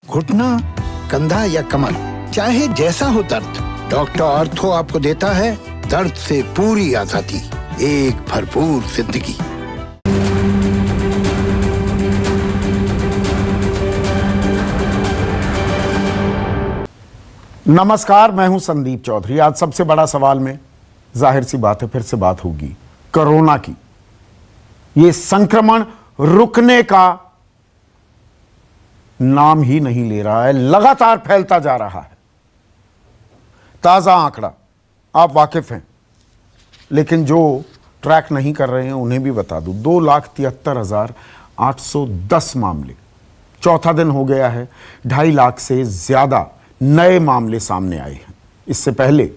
घुटना, कंधा या कमर, चाहे जैसा हो दर्द, डॉक्टर ऑर्थो आपको देता है दर्द से पूरी आजादी, एक भरपूर जिंदगी। नमस्कार, मैं हूं संदीप चौधरी। आज सबसे बड़ा सवाल में जाहिर सी बात है, फिर से बात होगी कोरोना की। ये संक्रमण रुकने का नाम ही नहीं ले रहा है, लगातार फैलता जा रहा है। ताजा आंकड़ा आप वाकिफ हैं, लेकिन जो ट्रैक नहीं कर रहे हैं उन्हें भी बता दूं। 2,73,810 मामले, चौथा दिन हो गया है। 2.5 लाख से ज्यादा नए मामले सामने आए हैं। इससे पहले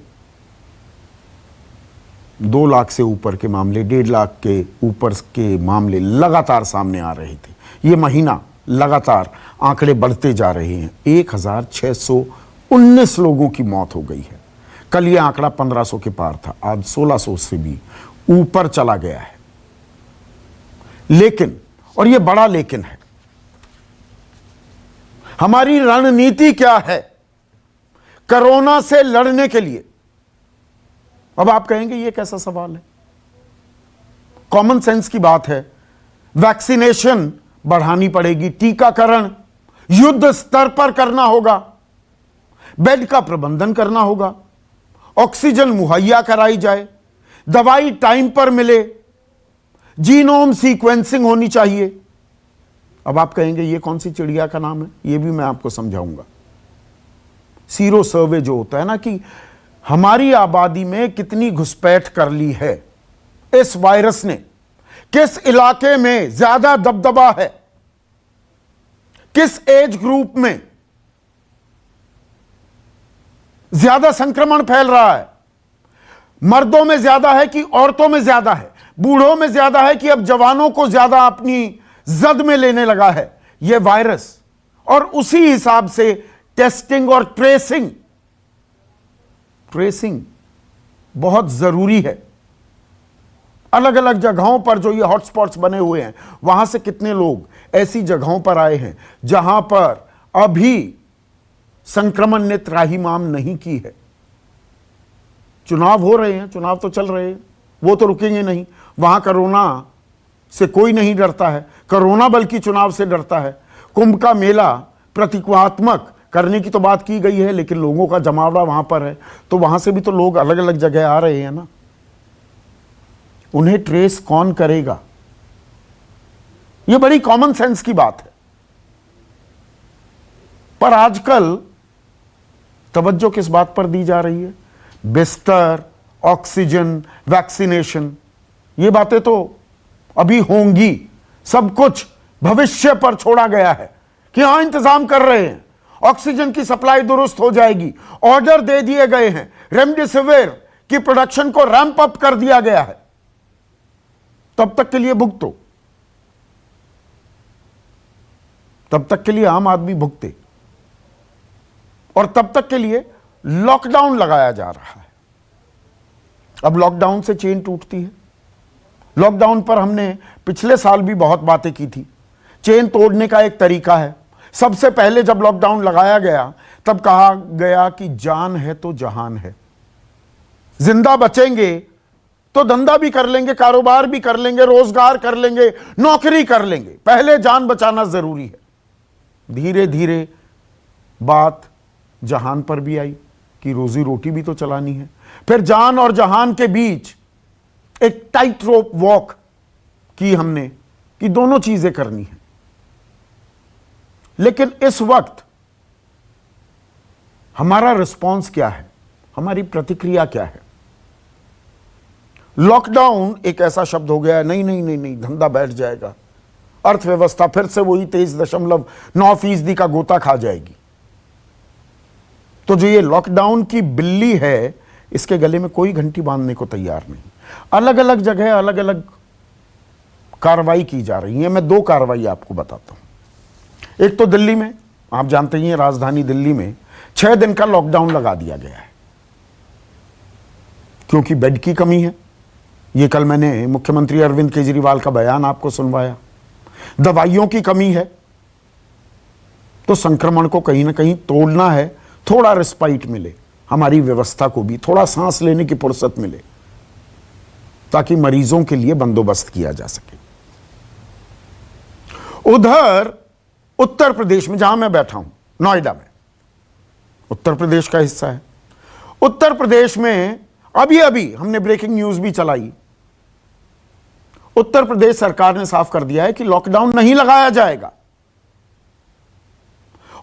2 लाख से ऊपर के मामले, 1.5 लाख के ऊपर के मामले लगातार सामने आ रहे थे। ये महीना लगातार आंकड़े बढ़ते जा रहे हैं। 1,619 लोगों की मौत हो गई है। कल ये आंकड़ा 1500 के पार था, आज 1600 से भी ऊपर चला गया है। लेकिन, और ये बड़ा लेकिन है, हमारी रणनीति क्या है कोरोना से लड़ने के लिए? अब आप कहेंगे ये कैसा सवाल है? कॉमन सेंस की बात है। वैक्सीनेशन बढ़ानी पड़ेगी, टीकाकरण युद्ध स्तर पर करना होगा, बेड का प्रबंधन करना होगा, ऑक्सीजन मुहैया कराई जाए, दवाई टाइम पर मिले, जीनोम सीक्वेंसिंग होनी चाहिए। अब आप कहेंगे ये कौन सी चिड़िया का नाम है? ये भी मैं आपको समझाऊंगा। सीरो सर्वे जो होता है ना, कि हमारी आबादी में कितनी घुसपैठ कर ली है इस वायरस ने, किस इलाके में ज्यादा दबदबा है, किस एज ग्रुप में ज्यादा संक्रमण फैल रहा है, मर्दों में ज्यादा है कि औरतों में ज्यादा है, बूढ़ों में ज्यादा है कि अब जवानों को ज्यादा अपनी जद में लेने लगा है यह वायरस। और उसी हिसाब से टेस्टिंग और ट्रेसिंग बहुत जरूरी है। अलग अलग जगहों पर जो ये हॉटस्पॉट्स बने हुए हैं, वहां से कितने लोग ऐसी जगहों पर आए हैं जहां पर अभी संक्रमण ने त्राहिमाम नहीं की है। चुनाव हो रहे हैं, चुनाव तो चल रहे हैं, वो तो रुकेंगे नहीं। वहां कोरोना से कोई नहीं डरता है, कोरोना बल्कि चुनाव से डरता है। कुंभ का मेला प्रतीकात्मक करने की तो बात की गई है, लेकिन लोगों का जमावड़ा वहां पर है, तो वहां से भी तो लोग अलग अलग जगह आ रहे हैं ना। उन्हें ट्रेस कौन करेगा? यह बड़ी कॉमन सेंस की बात है। पर आजकल तवज्जो किस बात पर दी जा रही है? बिस्तर, ऑक्सीजन, वैक्सीनेशन, ये बातें तो अभी होंगी। सब कुछ भविष्य पर छोड़ा गया है कि हां इंतजाम कर रहे हैं, ऑक्सीजन की सप्लाई दुरुस्त हो जाएगी, ऑर्डर दे दिए गए हैं, रेमडेसिविर की प्रोडक्शन को रैंप अप कर दिया गया है। तब तक के लिए भुगतो, तब तक के लिए आम आदमी भुगते, और तब तक के लिए लॉकडाउन लगाया जा रहा है। अब लॉकडाउन से चेन टूटती है। लॉकडाउन पर हमने पिछले साल भी बहुत बातें की थी। चेन तोड़ने का एक तरीका है। सबसे पहले जब लॉकडाउन लगाया गया तब कहा गया कि जान है तो जहान है, जिंदा बचेंगे तो धंधा भी कर लेंगे, कारोबार भी कर लेंगे, रोजगार कर लेंगे, नौकरी कर लेंगे। पहले जान बचाना जरूरी है। धीरे धीरे बात जहान पर भी आई कि रोजी रोटी भी तो चलानी है। फिर जान और जहान के बीच एक टाइट रोप वॉक की हमने, कि दोनों चीजें करनी है। लेकिन इस वक्त हमारा रिस्पॉन्स क्या है, हमारी प्रतिक्रिया क्या है? लॉकडाउन एक ऐसा शब्द हो गया है, नहीं नहीं नहीं नहीं, धंधा बैठ जाएगा, अर्थव्यवस्था फिर से वही 23.9% का गोता खा जाएगी। तो जो ये लॉकडाउन की बिल्ली है, इसके गले में कोई घंटी बांधने को तैयार नहीं। अलग अलग जगह अलग अलग कार्रवाई की जा रही है। मैं 2 कार्रवाई आपको बताता हूं। एक तो दिल्ली में, आप जानते ही हैं, राजधानी दिल्ली में 6 दिन का लॉकडाउन लगा दिया गया है, क्योंकि बेड की कमी है। ये कल मैंने मुख्यमंत्री अरविंद केजरीवाल का बयान आपको सुनवाया। दवाइयों की कमी है, तो संक्रमण को कहीं ना कहीं तोड़ना है, थोड़ा रिस्पाइट मिले, हमारी व्यवस्था को भी थोड़ा सांस लेने की फुर्सत मिले, ताकि मरीजों के लिए बंदोबस्त किया जा सके। उधर उत्तर प्रदेश में, जहां मैं बैठा हूं, नोएडा में, उत्तर प्रदेश का हिस्सा है, उत्तर प्रदेश में अभी अभी हमने ब्रेकिंग न्यूज भी चलाई। उत्तर प्रदेश सरकार ने साफ कर दिया है कि लॉकडाउन नहीं लगाया जाएगा,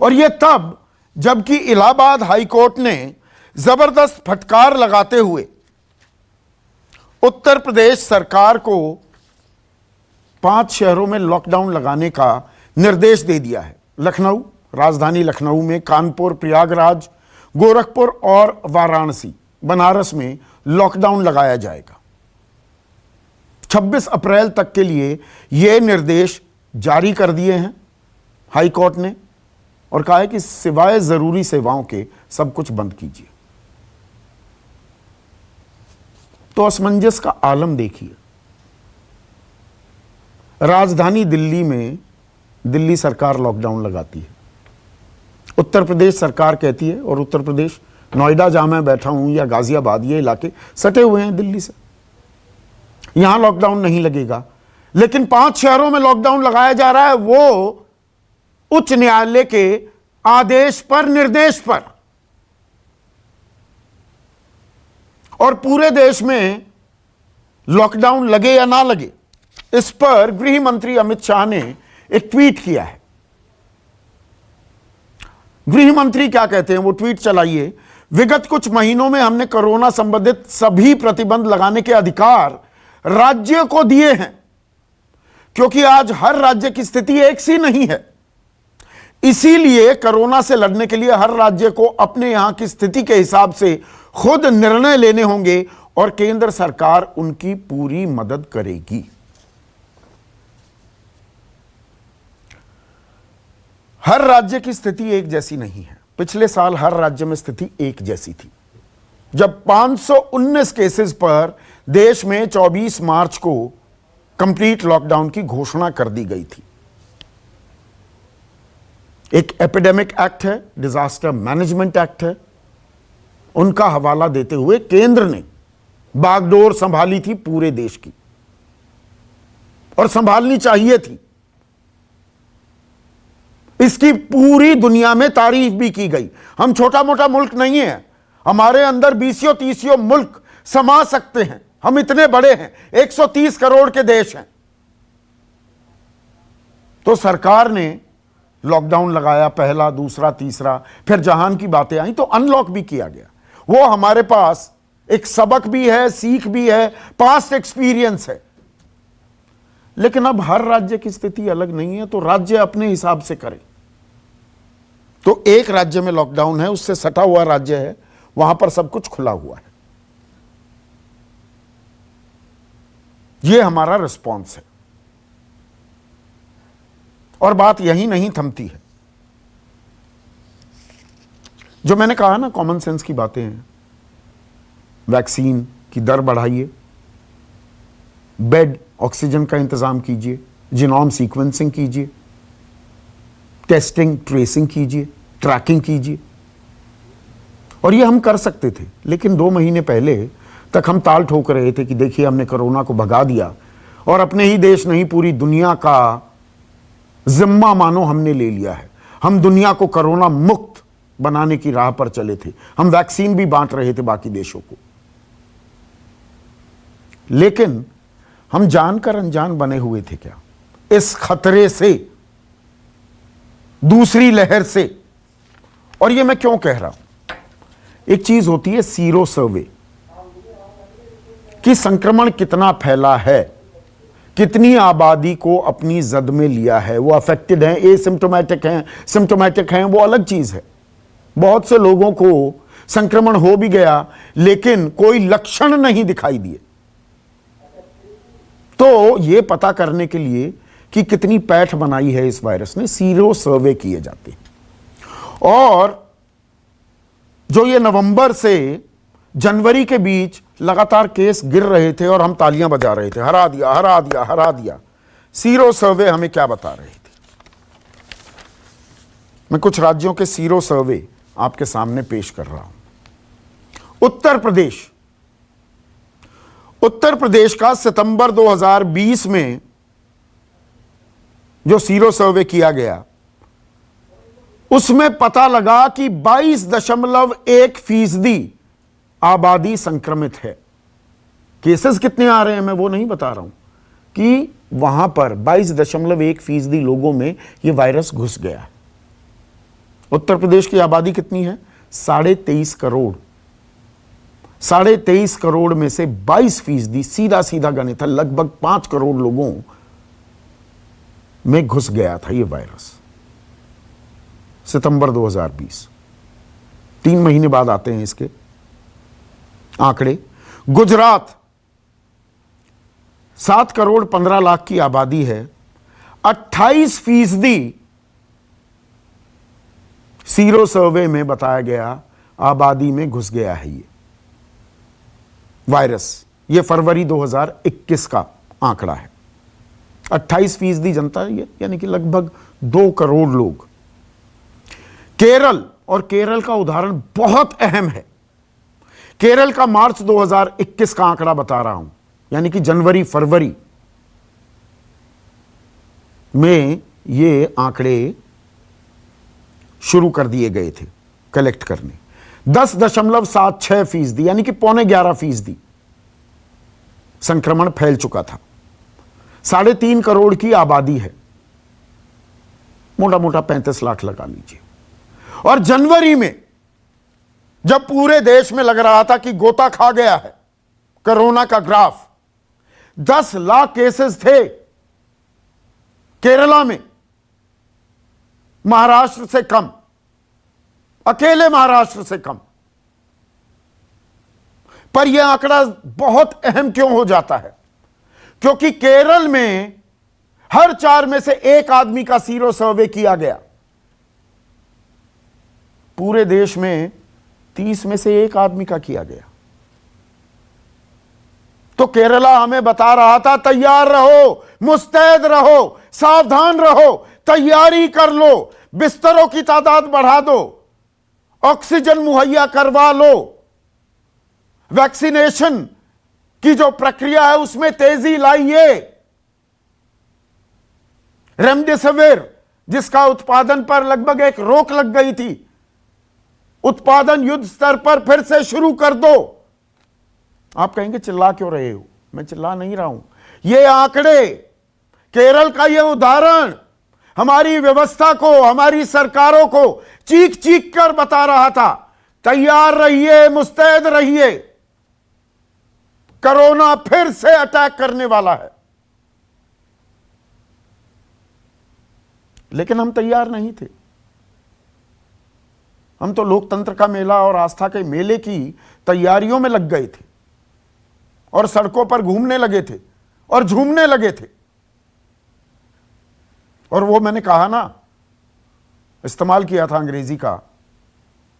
और यह तब जबकि इलाहाबाद हाईकोर्ट ने जबरदस्त फटकार लगाते हुए उत्तर प्रदेश सरकार को 5 शहरों में लॉकडाउन लगाने का निर्देश दे दिया है। लखनऊ, राजधानी लखनऊ में, कानपुर, प्रयागराज, गोरखपुर और वाराणसी, बनारस में लॉकडाउन लगाया जाएगा। 26 अप्रैल तक के लिए यह निर्देश जारी कर दिए हैं हाई कोर्ट ने, और कहा है कि सिवाय जरूरी सेवाओं के सब कुछ बंद कीजिए। तो असमंजस का आलम देखिए। राजधानी दिल्ली में दिल्ली सरकार लॉकडाउन लगाती है, उत्तर प्रदेश सरकार कहती है, और उत्तर प्रदेश, नोएडा जहां मैं बैठा हूं या गाजियाबाद, ये इलाके सटे हुए हैं दिल्ली से, यहां लॉकडाउन नहीं लगेगा। लेकिन 5 शहरों में लॉकडाउन लगाया जा रहा है, वो उच्च न्यायालय के आदेश पर, निर्देश पर। और पूरे देश में लॉकडाउन लगे या ना लगे, इस पर गृह मंत्री अमित शाह ने एक ट्वीट किया है। गृह मंत्री क्या कहते हैं, वो ट्वीट चलाइए। विगत कुछ महीनों में हमने कोरोना संबंधित सभी प्रतिबंध लगाने के अधिकार राज्य को दिए हैं, क्योंकि आज हर राज्य की स्थिति एक सी नहीं है। इसीलिए कोरोना से लड़ने के लिए हर राज्य को अपने यहां की स्थिति के हिसाब से खुद निर्णय लेने होंगे, और केंद्र सरकार उनकी पूरी मदद करेगी। हर राज्य की स्थिति एक जैसी नहीं है। पिछले साल हर राज्य में स्थिति एक जैसी थी, जब 519 केसेस पर देश में 24 मार्च को कंप्लीट लॉकडाउन की घोषणा कर दी गई थी। एक एपिडेमिक एक्ट है, डिजास्टर मैनेजमेंट एक्ट है, उनका हवाला देते हुए केंद्र ने बागडोर संभाली थी पूरे देश की, और संभालनी चाहिए थी। इसकी पूरी दुनिया में तारीफ भी की गई। हम छोटा मोटा मुल्क नहीं है, हमारे अंदर 20-30 मुल्क समा सकते हैं, हम इतने बड़े हैं, 130 करोड़ के देश हैं। तो सरकार ने लॉकडाउन लगाया, पहला, दूसरा, तीसरा, फिर जहान की बातें आई तो अनलॉक भी किया गया। वो हमारे पास एक सबक भी है, सीख भी है, पास्ट एक्सपीरियंस है। लेकिन अब हर राज्य की स्थिति अलग नहीं है, तो राज्य अपने हिसाब से करे। तो एक राज्य में लॉकडाउन है, उससे सटा हुआ राज्य है, वहां पर सब कुछ खुला हुआ है। यह हमारा रिस्पॉन्स है, और बात यही नहीं थमती है। जो मैंने कहा ना, कॉमन सेंस की बातें हैं। वैक्सीन की दर बढ़ाइए, बेड, ऑक्सीजन का इंतजाम कीजिए, जीनोम सीक्वेंसिंग कीजिए, टेस्टिंग ट्रेसिंग कीजिए, ट्रैकिंग कीजिए। और ये हम कर सकते थे, लेकिन 2 महीने पहले तक हम ताल ठोक रहे थे कि देखिए हमने कोरोना को भगा दिया, और अपने ही देश नहीं पूरी दुनिया का जिम्मा मानो हमने ले लिया है। हम दुनिया को कोरोना मुक्त बनाने की राह पर चले थे, हम वैक्सीन भी बांट रहे थे बाकी देशों को। लेकिन हम जानकर अनजान बने हुए थे क्या इस खतरे से, दूसरी लहर से। और ये मैं क्यों कह रहा हूं, एक चीज होती है सीरो सर्वे, कि संक्रमण कितना फैला है, कितनी आबादी को अपनी जद में लिया है, वो अफेक्टेड हैं, एसिम्प्टोमेटिक हैं, सिम्प्टोमेटिक हैं, वो अलग चीज है। बहुत से लोगों को संक्रमण हो भी गया, लेकिन कोई लक्षण नहीं दिखाई दिए। तो ये पता करने के लिए कि कितनी पैठ बनाई है इस वायरस ने, सीरो सर्वे किए जाते हैं। और जो ये नवंबर से जनवरी के बीच लगातार केस गिर रहे थे और हम तालियां बजा रहे थे, हरा दिया, हरा दिया, हरा दिया। सीरो सर्वे हमें क्या बता रहे थे? मैं कुछ राज्यों के सीरो सर्वे आपके सामने पेश कर रहा हूं। उत्तर प्रदेश का सितंबर 2020 में जो सीरो सर्वे किया गया, उसमें पता लगा कि 22.1% आबादी संक्रमित है। केसेस कितने आ रहे हैं मैं वो नहीं बता रहा हूं, कि वहां पर 22.1% लोगों में यह वायरस घुस गया है। उत्तर प्रदेश की आबादी कितनी है? 23.5 करोड़। 23.5 करोड़ में से 22%, सीधा सीधा गणित है, लगभग 5 करोड़ लोगों में घुस गया था यह वायरस। सितंबर 2020, 3 महीने बाद आते हैं इसके आंकड़े। गुजरात 7 करोड़ 15 लाख की आबादी है, 28% सीरो सर्वे में बताया गया आबादी में घुस गया है ये वायरस। ये फरवरी 2021 का आंकड़ा है। 28% जनता है, यानी कि लगभग 2 करोड़ लोग। केरल, और केरल का उदाहरण बहुत अहम है। केरल का मार्च 2021 का आंकड़ा बता रहा हूं, यानी कि जनवरी फरवरी में ये आंकड़े शुरू कर दिए गए थे कलेक्ट करने। 10.76%, यानी कि 11.5% संक्रमण फैल चुका था। 3.5 करोड़ की आबादी है, मोटा मोटा 35 लाख लगा लीजिए। और जनवरी में जब पूरे देश में लग रहा था कि गोता खा गया है कोरोना का ग्राफ, 10 लाख केसेस थे केरला में, महाराष्ट्र से कम, अकेले महाराष्ट्र से कम। पर यह आंकड़ा बहुत अहम क्यों हो जाता है? क्योंकि केरल में हर 4 में से 1 आदमी का सीरो सर्वे किया गया। पूरे देश में 30 में से 1 आदमी का किया गया। तो केरला हमें बता रहा था, तैयार रहो, मुस्तैद रहो, सावधान रहो, तैयारी कर लो, बिस्तरों की तादाद बढ़ा दो, ऑक्सीजन मुहैया करवा लो, वैक्सीनेशन की जो प्रक्रिया है उसमें तेजी लाइए। रेमडेसिविर, जिसका उत्पादन पर लगभग एक रोक लग गई थी, उत्पादन युद्ध स्तर पर फिर से शुरू कर दो। आप कहेंगे चिल्ला क्यों रहे हो? मैं चिल्ला नहीं रहा हूं। ये आंकड़े, केरल का ये उदाहरण हमारी व्यवस्था को, हमारी सरकारों को चीख चीख कर बता रहा था, तैयार रहिए, मुस्तैद रहिए, कोरोना फिर से अटैक करने वाला है। लेकिन हम तैयार नहीं थे। हम तो लोकतंत्र का मेला और आस्था के मेले की तैयारियों में लग गए थे और सड़कों पर घूमने लगे थे और झूमने लगे थे। और वो मैंने कहा ना, इस्तेमाल किया था अंग्रेजी का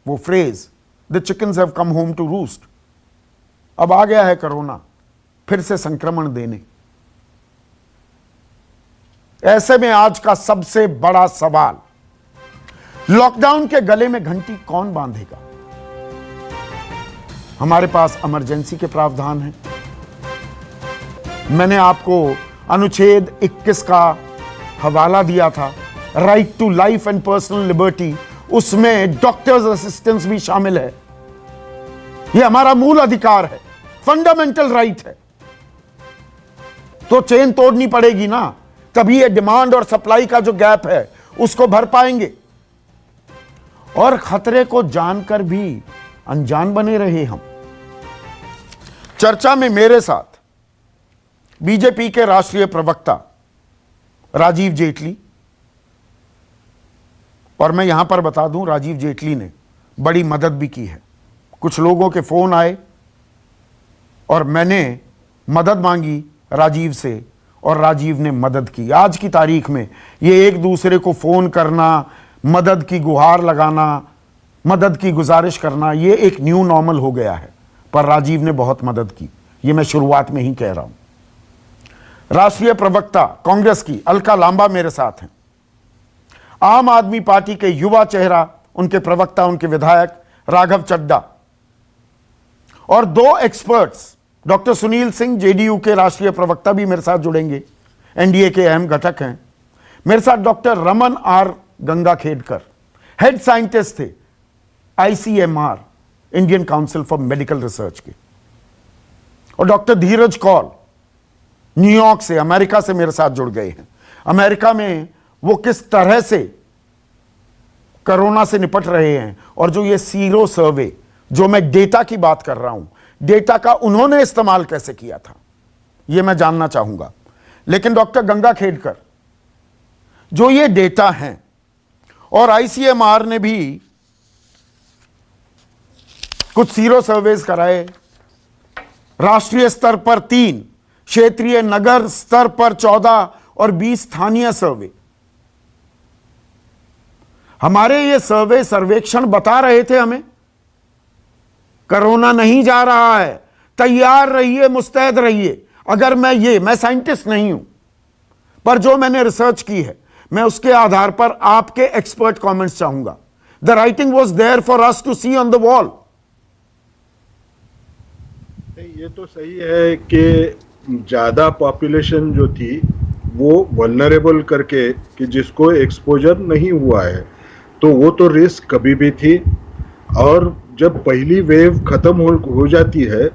वो phrase, the chickens have come home to roost. अब आ गया है कोरोना फिर से संक्रमण देने। ऐसे में आज का सबसे बड़ा सवाल, लॉकडाउन के गले में घंटी कौन बांधेगा? हमारे पास इमरजेंसी के प्रावधान हैं। मैंने आपको अनुच्छेद 21 का हवाला दिया था, right to life and personal liberty. उसमें डॉक्टर्स असिस्टेंस भी शामिल है। यह हमारा मूल अधिकार है, फंडामेंटल राइट है। तो चेन तोड़नी पड़ेगी ना, तभी ये डिमांड और सप्लाई का जो गैप है उसको भर पाएंगे। और खतरे को जानकर भी अनजान बने रहे हम। चर्चा में मेरे साथ बीजेपी के राष्ट्रीय प्रवक्ता राजीव जेटली, और मैं यहां पर बता दूं, राजीव जेटली ने बड़ी मदद भी की है। कुछ लोगों के फोन आए और मैंने मदद मांगी राजीव से और राजीव ने मदद की। आज की तारीख में ये एक दूसरे को फोन करना, मदद की गुहार लगाना, मदद की गुजारिश करना, ये एक न्यू नॉर्मल हो गया है। पर राजीव ने बहुत मदद की, ये मैं शुरुआत में ही कह रहा हूं। राष्ट्रीय प्रवक्ता कांग्रेस की अलका लांबा मेरे साथ हैं। आम आदमी पार्टी के युवा चेहरा, उनके प्रवक्ता, उनके विधायक राघव चड्ढा और 2 experts, doctor Sunil Singh JDU के राष्ट्रीय प्रवक्ता भी मेरे साथ जुड़ेंगे, एनडीए के अहम घटक हैं। मेरे साथ doctor Raman R Gangakhedkar, head scientist थे ICMR, Indian council for medical research के, और डॉक्टर धीरज कौल न्यूयॉर्क से, अमेरिका से मेरे साथ जुड़ गए हैं। अमेरिका में वो किस तरह से कोरोना से निपट रहे हैं और जो ये सीरो सर्वे, जो मैं डेटा की बात कर रहा हूं, डेटा का उन्होंने इस्तेमाल कैसे किया था, ये मैं जानना चाहूंगा। लेकिन डॉक्टर गंगाखेडकर, जो ये डेटा हैं, और आईसीएमआर ने भी कुछ सीरो सर्वेज कराए, राष्ट्रीय स्तर पर 3, क्षेत्रीय नगर स्तर पर 14 और 20 स्थानीय सर्वे। हमारे ये सर्वेक्षण बता रहे थे हमें कोरोना नहीं जा रहा है, तैयार रहिए, मुस्तैद रहिए। अगर मैं साइंटिस्ट नहीं हूं, पर जो मैंने रिसर्च की है, मैं उसके आधार पर आपके एक्सपर्ट कमेंट्स चाहूंगा। The writing was there for us to see on the wall. ये तो सही है कि ज्यादा पॉपुलेशन जो थी वो वल्नरेबल करके, कि जिसको एक्सपोजर नहीं हुआ है, तो वो तो रिस्क कभी भी थी। और जब पहली वेव खत्म हो जाती है,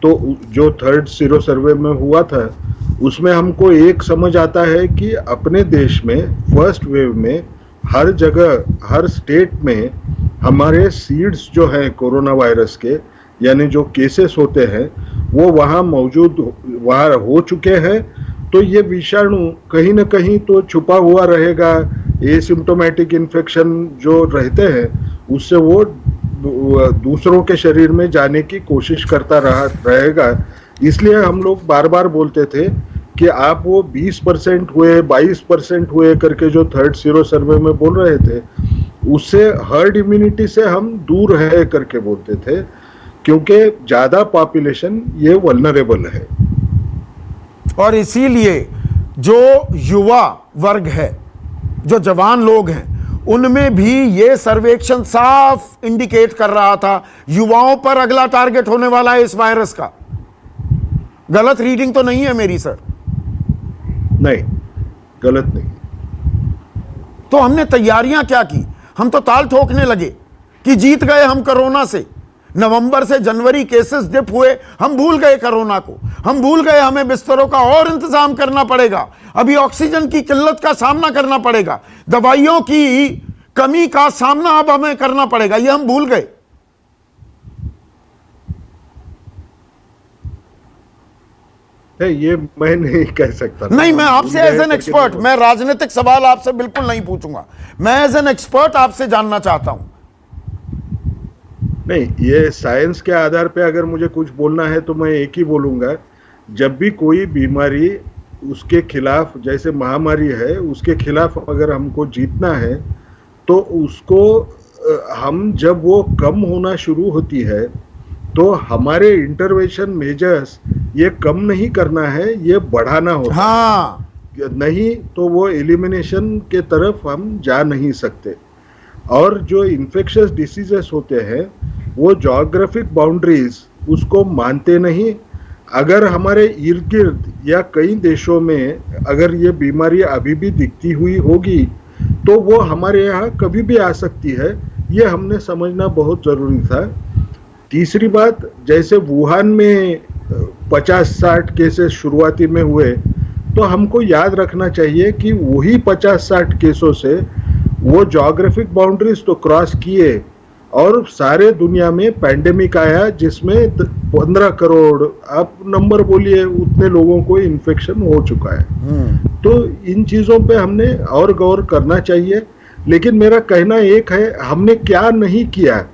तो जो थर्ड सीरो सर्वे में हुआ था, उसमें हमको एक समझ आता है कि अपने देश में फर्स्ट वेव में हर जगह, हर स्टेट में हमारे सीड्स जो हैं कोरोना वायरस के, यानी जो केसेस होते हैं, वो वहाँ वहाँ हो चुके हैं। तो ये विषाणु कहीं ना कहीं तो छुपा हुआ रहेगा। एसिम्प्टोमेटिक इन्फेक्शन जो रहते हैं, उससे वो दूसरों के शरीर में जाने की कोशिश करता रहेगा। इसलिए हम लोग बार बार बोलते थे कि आप वो 20% हुए, 22% हुए करके जो थर्ड सीरो सर्वे में बोल रहे थे, उससे हर्ड इम्यूनिटी से हम दूर है करके बोलते थे, क्योंकि ज्यादा पॉपुलेशन ये वल्नरेबल है। और इसीलिए जो युवा वर्ग है, जो जवान लोग हैं, उनमें भी ये सर्वेक्षण साफ इंडिकेट कर रहा था युवाओं पर अगला टारगेट होने वाला है इस वायरस का। गलत रीडिंग तो नहीं है मेरी सर? नहीं, गलत नहीं। तो हमने तैयारियां क्या की? हम तो ताल ठोकने लगे कि जीत गए हम कोरोना से। नवंबर से जनवरी केसेस डिप हुए, हम भूल गए कोरोना को, हम भूल गए हमें बिस्तरों का और इंतजाम करना पड़ेगा, अभी ऑक्सीजन की किल्लत का सामना करना पड़ेगा, दवाइयों की कमी का सामना अब हमें करना पड़ेगा, ये हम भूल गए। ये मैं नहीं कह सकता। नहीं, मैं आपसे एज एन एक्सपर्ट, मैं राजनीतिक सवाल आपसे बिल्कुल नहीं पूछूंगा, मैं एज एन एक्सपर्ट आपसे जानना चाहता हूं। नहीं, ये साइंस के आधार पे अगर मुझे कुछ बोलना है तो मैं एक ही बोलूंगा, जब भी कोई बीमारी, उसके खिलाफ, जैसे महामारी है, उसके खिलाफ अगर हमको जीतना है, तो उसको हम जब वो कम होना शुरू होती है, तो हमारे इंटरवेंशन मेजर्स ये कम नहीं करना है, ये बढ़ाना होता है। हाँ, नहीं तो वो एलिमिनेशन के तरफ हम जा नहीं सकते। और जो इन्फेक्शियस डिसीजेस होते हैं, वो ज्योग्राफिक बाउंड्रीज उसको मानते नहीं। अगर हमारे इर्द गिर्द या कई देशों में अगर ये बीमारी अभी भी दिखती हुई होगी, तो वो हमारे यहाँ कभी भी आ सकती है, ये हमने समझना बहुत ज़रूरी था। तीसरी बात, जैसे वुहान में 50-60 केसेस शुरुआती में हुए, तो हमको याद रखना चाहिए कि वही 50-60 केसों से वो ज्योग्राफिक बाउंड्रीज तो क्रॉस किए और सारे दुनिया में पैंडेमिक आया, जिसमें 15 करोड़, आप नंबर बोलिए, उतने लोगों को इन्फेक्शन हो चुका है। तो इन चीज़ों पे हमने और गौर करना चाहिए। लेकिन मेरा कहना एक है, हमने क्या नहीं किया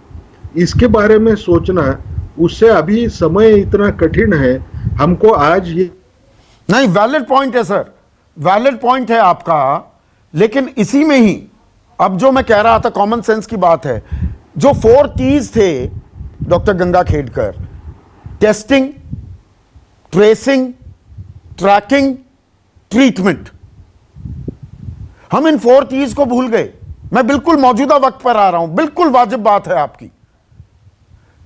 इसके बारे में सोचना, उससे अभी समय इतना कठिन है, हमको आज ये नहीं, वैलिड पॉइंट है सर, वैलिड पॉइंट है आपका। लेकिन इसी में ही अब जो मैं कह रहा था, कॉमन सेंस की बात है, जो 4 T's थे doctor Gangakhedkar, testing, tracing, tracking, treatment, हम इन 4 T's को भूल गए। मैं बिल्कुल मौजूदा वक्त पर आ रहा हूं, बिल्कुल वाजिब बात है आपकी।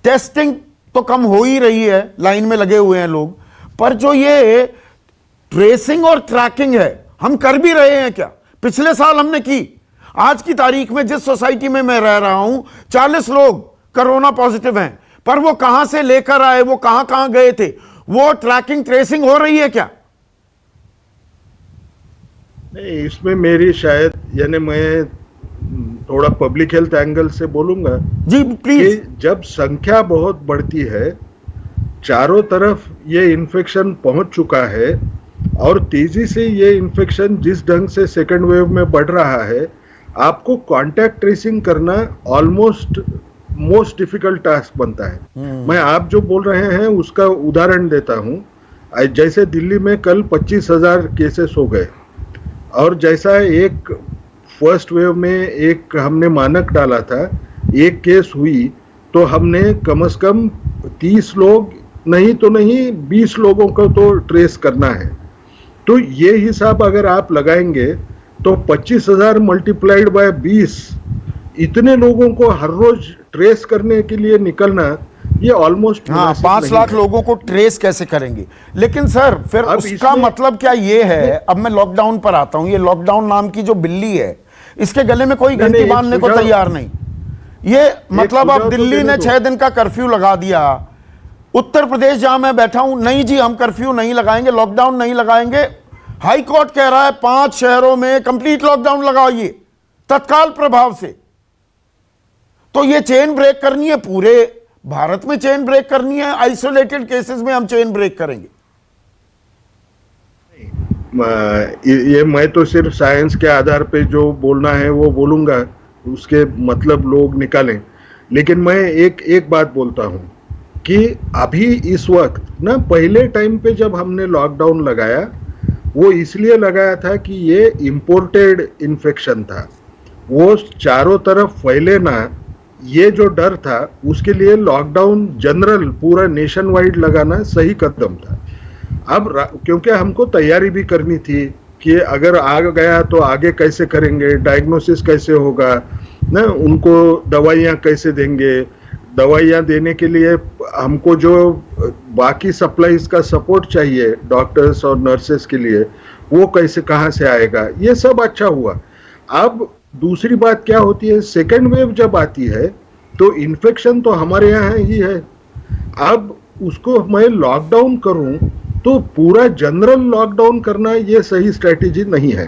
टेस्टिंग तो कम हो ही रही है, लाइन में लगे हुए हैं लोग, पर जो ये ट्रेसिंग और ट्रैकिंग है हम कर भी रहे हैं क्या? पिछले साल हमने की। आज की तारीख में जिस सोसाइटी में मैं रह रहा हूं 40 लोग कोरोना पॉजिटिव हैं, पर वो कहां से लेकर आए, वो कहां कहां गए थे, वो ट्रैकिंग ट्रेसिंग हो रही है क्या? नहीं, इसमें मेरी शायद, यानी मैं थोड़ा पब्लिक हेल्थ एंगल से बोलूंगा जी प्लीज। कि जब संख्या बहुत बढ़ती है, चारों तरफ ये इन्फेक्शन पहुंच चुका है और तेजी से ये इन्फेक्शन जिस ढंग से सेकेंड वेव में बढ़ रहा है, आपको कांटेक्ट ट्रेसिंग करना ऑलमोस्ट मोस्ट डिफिकल्ट टास्क बनता है। मैं आप जो बोल रहे हैं उसका उदाहरण देता हूं। जैसे दिल्ली में कल 25,000 केसेस हो गए, और जैसा एक फर्स्ट वेव में एक हमने मानक डाला था, एक केस हुई तो हमने कम से कम 30 लोग नहीं तो नहीं 20 लोगों को तो ट्रेस करना है। तो ये हिसाब अगर आप लगाएंगे तो 25,000 मल्टीप्लाइड बाय 20, इतने लोगों को हर रोज ट्रेस करने के लिए निकलना, ये ऑलमोस्ट 5 लाख लोगों को ट्रेस कैसे करेंगे? लेकिन सर फिर उसका मतलब क्या ये है? अब मैं लॉकडाउन पर आता हूं। ये लॉकडाउन नाम की जो बिल्ली है, इसके गले में कोई घंटी बांधने को तैयार नहीं। ये मतलब अब दिल्ली ने 6 दिन का कर्फ्यू लगा दिया। उत्तर प्रदेश जहां मैं बैठा हूं, नहीं जी हम कर्फ्यू नहीं लगाएंगे, लॉकडाउन नहीं लगाएंगे। हाई कोर्ट कह रहा है 5 शहरों में कंप्लीट लॉकडाउन लगाइए तत्काल प्रभाव से। तो ये चेन ब्रेक करनी है, पूरे भारत में चेन ब्रेक करनी है, आइसोलेटेड केसेस में हम चेन ब्रेक करेंगे? ये मैं तो सिर्फ साइंस के आधार पे जो बोलना है वो बोलूंगा, उसके मतलब लोग निकालें। लेकिन मैं एक बात बोलता हूं कि अभी इस वक्त ना, पहले टाइम पे जब हमने लॉकडाउन लगाया वो इसलिए लगाया था कि ये इंपोर्टेड इन्फेक्शन था, वो चारों तरफ फैले ना, ये जो डर था, उसके लिए लॉकडाउन जनरल पूरा नेशन वाइड लगाना सही कदम था। अब क्योंकि हमको तैयारी भी करनी थी कि अगर आ गया तो आगे कैसे करेंगे, डायग्नोसिस कैसे होगा ना, उनको दवाइयाँ कैसे देंगे, दवाइयाँ देने के लिए हमको जो बाकी सप्लाईज का सपोर्ट चाहिए डॉक्टर्स और नर्सेस के लिए, वो कैसे कहाँ से आएगा, ये सब अच्छा हुआ। अब दूसरी बात क्या होती है, सेकेंड वेव जब आती है तो इन्फेक्शन तो हमारे यहाँ ही है। अब उसको मैं लॉकडाउन करूं तो पूरा जनरल लॉकडाउन करना ये सही स्ट्रेटेजी नहीं है।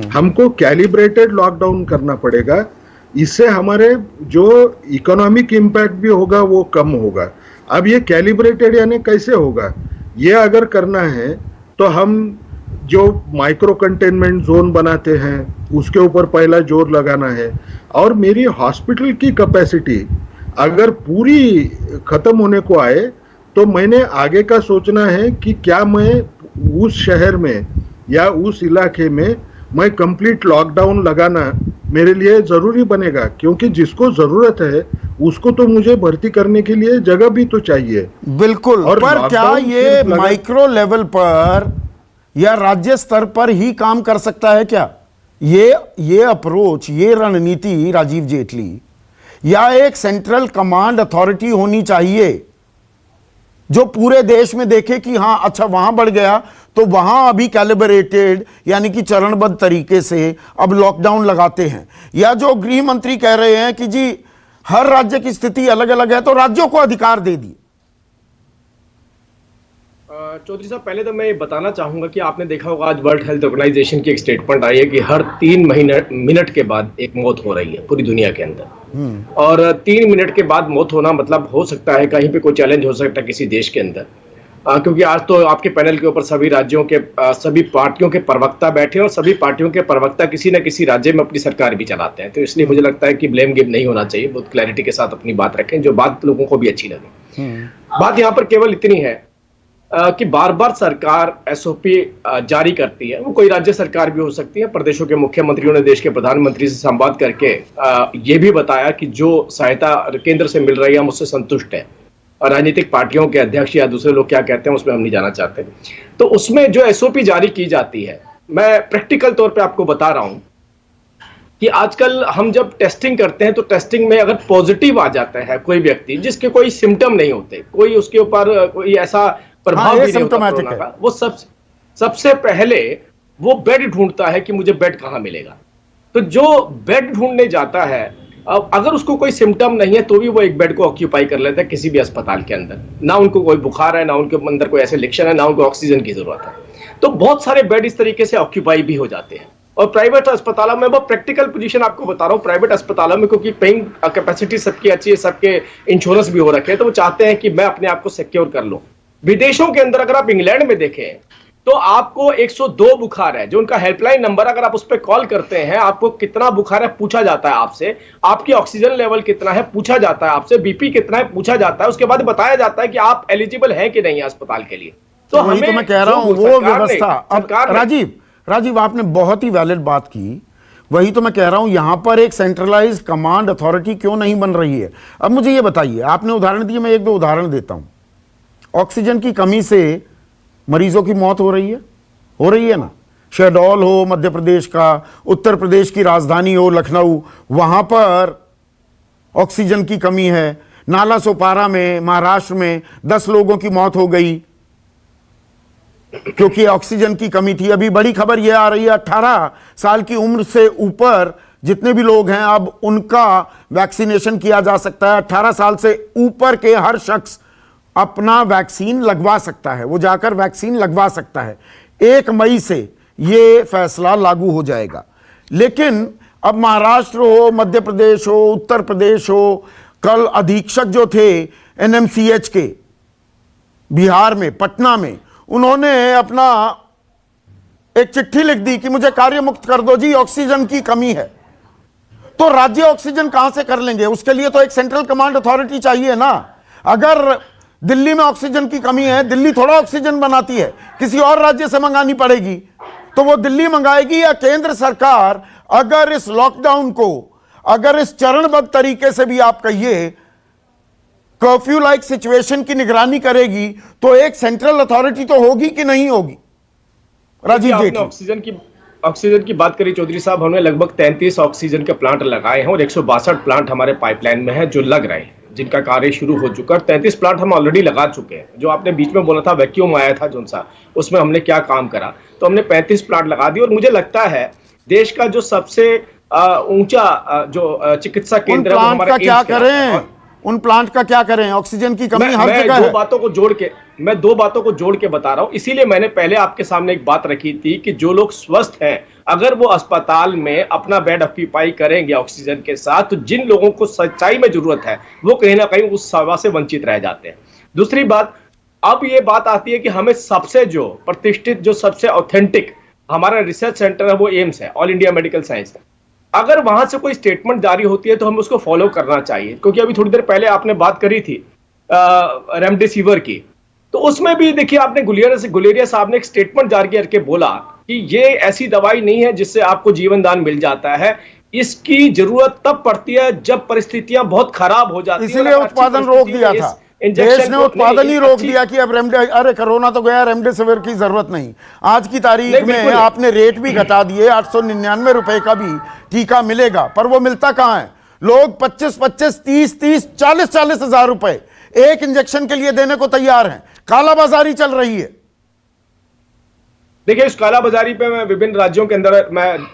हमको कैलिब्रेटेड लॉकडाउन करना पड़ेगा। इससे हमारे जो इकोनॉमिक इम्पैक्ट भी होगा वो कम होगा। अब ये कैलिब्रेटेड यानी कैसे होगा, ये अगर करना है तो हम जो माइक्रो कंटेनमेंट जोन बनाते हैं उसके ऊपर पहला जोर लगाना है। और मेरी हॉस्पिटल की कैपेसिटी अगर पूरी खत्म होने को आए तो मैंने आगे का सोचना है कि क्या मैं उस शहर में या उस इलाके में मैं कंप्लीट लॉकडाउन लगाना मेरे लिए जरूरी बनेगा, क्योंकि जिसको जरूरत है उसको तो मुझे भर्ती करने के लिए जगह भी तो चाहिए। बिल्कुल। और पर क्या ये माइक्रो लेवल पर या राज्य स्तर पर ही काम कर सकता है क्या? ये अप्रोच, ये रणनीति राजीव जेटली, या एक सेंट्रल कमांड अथॉरिटी होनी चाहिए जो पूरे देश में देखे कि हाँ अच्छा वहां बढ़ गया तो वहां अभी कैलिब्रेटेड यानी कि चरणबद्ध तरीके से अब लॉकडाउन लगाते हैं। या जो गृह मंत्री कह रहे हैं कि जी हर राज्य की स्थिति अलग अलग है तो राज्यों को अधिकार दे दिए। चौधरी साहब, पहले तो मैं ये बताना चाहूंगा कि आपने देखा होगा आज वर्ल्ड हेल्थ ऑर्गेनाइजेशन की एक स्टेटमेंट आई है कि हर 3 मिनट के बाद एक मौत हो रही है पूरी दुनिया के अंदर। और 3 मिनट के बाद मौत होना मतलब हो सकता है कहीं पे कोई चैलेंज हो सकता है किसी देश के अंदर। क्योंकि आज तो आपके पैनल के ऊपर सभी राज्यों के सभी पार्टियों के प्रवक्ता बैठे हैं और सभी पार्टियों के प्रवक्ता किसी न किसी राज्य में अपनी सरकार भी चलाते हैं। तो इसलिए मुझे लगता है कि ब्लेम गेम नहीं होना चाहिए, बहुत क्लैरिटी के साथ अपनी बात रखें जो बात लोगों को भी अच्छी लगे। बात यहाँ पर केवल इतनी है कि बार बार सरकार एसओपी जारी करती है, वो कोई राज्य सरकार भी हो सकती है। प्रदेशों के मुख्यमंत्रियों ने देश के प्रधानमंत्री से संवाद करके ये भी बताया कि जो सहायता केंद्र से मिल रही है हम उससे संतुष्ट हैं। और राजनीतिक पार्टियों के अध्यक्ष या दूसरे लोग क्या कहते हैं उसमें हम नहीं जाना चाहते। तो उसमें जो एसओपी जारी की जाती है, मैं प्रैक्टिकल तौर पे आपको बता रहा हूं कि आजकल हम जब टेस्टिंग करते हैं तो टेस्टिंग में अगर पॉजिटिव आ जाता है कोई व्यक्ति जिसके कोई सिम्टम नहीं होते, कोई उसके ऊपर कोई ऐसा प्रभाव भी नहीं होता कोरोना का, वो सबसे पहले वो बेड ढूंढता है कि मुझे बेड कहाँ मिलेगा। तो जो बेड ढूंढने जाता है, अब अगर उसको कोई सिम्टम नहीं है तो भी वो एक बेड को ऑक्यूपाई कर लेता है किसी भी अस्पताल के अंदर। ना उनको कोई बुखार है, ना उनके अंदर कोई ऐसे लक्षण है, ना उनको ऑक्सीजन की जरूरत है। तो बहुत सारे बेड इस तरीके से ऑक्यूपाई भी हो जाते हैं। और प्राइवेट अस्पतालों में, वो प्रैक्टिकल पोजीशन आपको बता रहा हूँ, प्राइवेट अस्पतालों में क्योंकि पेइंग कैपेसिटी सबकी अच्छी है, सबके इंश्योरेंस भी हो रखे हैं, तो वो चाहते हैं कि मैं अपने आप को सिक्योर कर लूं। विदेशों के अंदर अगर आप इंग्लैंड में देखें तो आपको 102 बुखार है, जो उनका हेल्पलाइन नंबर, अगर आप उस पर कॉल करते हैं, आपको कितना बुखार है पूछा जाता है आपसे, आपकी ऑक्सीजन लेवल कितना है पूछा जाता है आपसे, बीपी कितना है पूछा जाता है, उसके बाद बताया जाता है कि आप एलिजिबल हैं कि नहीं अस्पताल के लिए। तो वही तो मैं कह रहा हूं, वो व्यवस्था। अब राजीव आपने बहुत ही वैलिड बात की। वही तो मैं कह रहा हूं, यहां पर एक सेंट्रलाइज कमांड अथॉरिटी क्यों नहीं बन रही है। अब मुझे ये बताइए, आपने उदाहरण दिए, मैं एक दो उदाहरण देता हूं। ऑक्सीजन की कमी से मरीजों की मौत हो रही है ना। शहडोल हो मध्य प्रदेश का, उत्तर प्रदेश की राजधानी हो लखनऊ, वहां पर ऑक्सीजन की कमी है। नाला सोपारा में महाराष्ट्र में 10 लोगों की मौत हो गई क्योंकि ऑक्सीजन की कमी थी। अभी बड़ी खबर यह आ रही है, 18 साल की उम्र से ऊपर जितने भी लोग हैं अब उनका वैक्सीनेशन किया जा सकता है। 18 साल से ऊपर के हर शख्स अपना वैक्सीन लगवा सकता है, वो जाकर वैक्सीन लगवा सकता है। 1 मई से ये फैसला लागू हो जाएगा। लेकिन अब महाराष्ट्र हो, मध्य प्रदेश हो, उत्तर प्रदेश हो, कल अधीक्षक जो थे एनएमसीएच के बिहार में, पटना में, उन्होंने अपना एक चिट्ठी लिख दी कि मुझे कार्य मुक्त कर दो जी, ऑक्सीजन की कमी है। तो राज्य ऑक्सीजन कहां से कर लेंगे? उसके लिए तो एक सेंट्रल कमांड अथॉरिटी चाहिए ना। अगर दिल्ली में ऑक्सीजन की कमी है, दिल्ली थोड़ा ऑक्सीजन बनाती है, किसी और राज्य से मंगानी पड़ेगी, तो वो दिल्ली मंगाएगी। या केंद्र सरकार अगर इस लॉकडाउन को, अगर इस चरणबद्ध तरीके से भी आप कहिए कर्फ्यू लाइक सिचुएशन की निगरानी करेगी, तो एक सेंट्रल अथॉरिटी तो होगी कि नहीं होगी? राजीव जेटली, ऑक्सीजन की बात करी चौधरी साहब, हमने लगभग 33 ऑक्सीजन के प्लांट लगाए हैं और 162 प्लांट हमारे पाइपलाइन में है जो लग रहे हैं, जिनका कार्य शुरू हो चुका है। 33 प्लांट हम ऑलरेडी लगा चुके हैं। जो आपने बीच में बोला था वैक्यूम आया था जोन सा, उसमें हमने क्या काम करा, तो हमने 35 प्लांट लगा दिए। और मुझे लगता है देश का जो सबसे ऊंचा जो चिकित्सा केंद्र है, हमारा क्या करें, उन प्लांट का क्या करें? ऑक्सीजन की कमी हर जगह है। मैं दो बातों को जोड़ के बता रहा हूं। इसीलिए मैंने पहले आपके सामने एक बात रखी थी कि जो लोग स्वस्थ हैं, अगर वो अस्पताल में अपना बेड ऑक्यूपाई करेंगे ऑक्सीजन के साथ, तो जिन लोगों को सच्चाई में जरूरत है वो कहीं ना कहीं उस सेवा से वंचित रह जाते हैं। दूसरी बात, अब ये बात आती है कि हमें सबसे जो प्रतिष्ठित, जो सबसे ऑथेंटिक हमारा रिसर्च सेंटर है वो एम्स है, ऑल इंडिया मेडिकल साइंस। अगर वहां से कोई स्टेटमेंट जारी होती है तो हमें उसको फॉलो करना चाहिए। क्योंकि अभी थोड़ी देर पहले आपने बात करी थी रेमडेसिविर की, तो उसमें भी देखिए आपने गुलेरिया साहब ने एक स्टेटमेंट जारी करके बोला कि ये ऐसी दवाई नहीं है जिससे आपको जीवन दान मिल जाता है, इसकी जरूरत तब पड़ती है जब परिस्थितियां बहुत खराब हो जाती है। इसीलिए उत्पादन रोक दिया था, देश ने उत्पादन ही रोक दिया कि अब अरे कोरोना तो गया, रेमडेसिविर की जरूरत नहीं। आज की तारीख में आपने रेट भी घटा दिए, 899 रुपए का भी टीका मिलेगा, पर वो मिलता कहां है? लोग 25-25, 30-30, 40-40 हजार रुपए एक इंजेक्शन के लिए देने को तैयार हैं। कालाबाजारी चल रही है। देखिए, इस कालाबाजारी पे मैं विभिन्न राज्यों के अंदर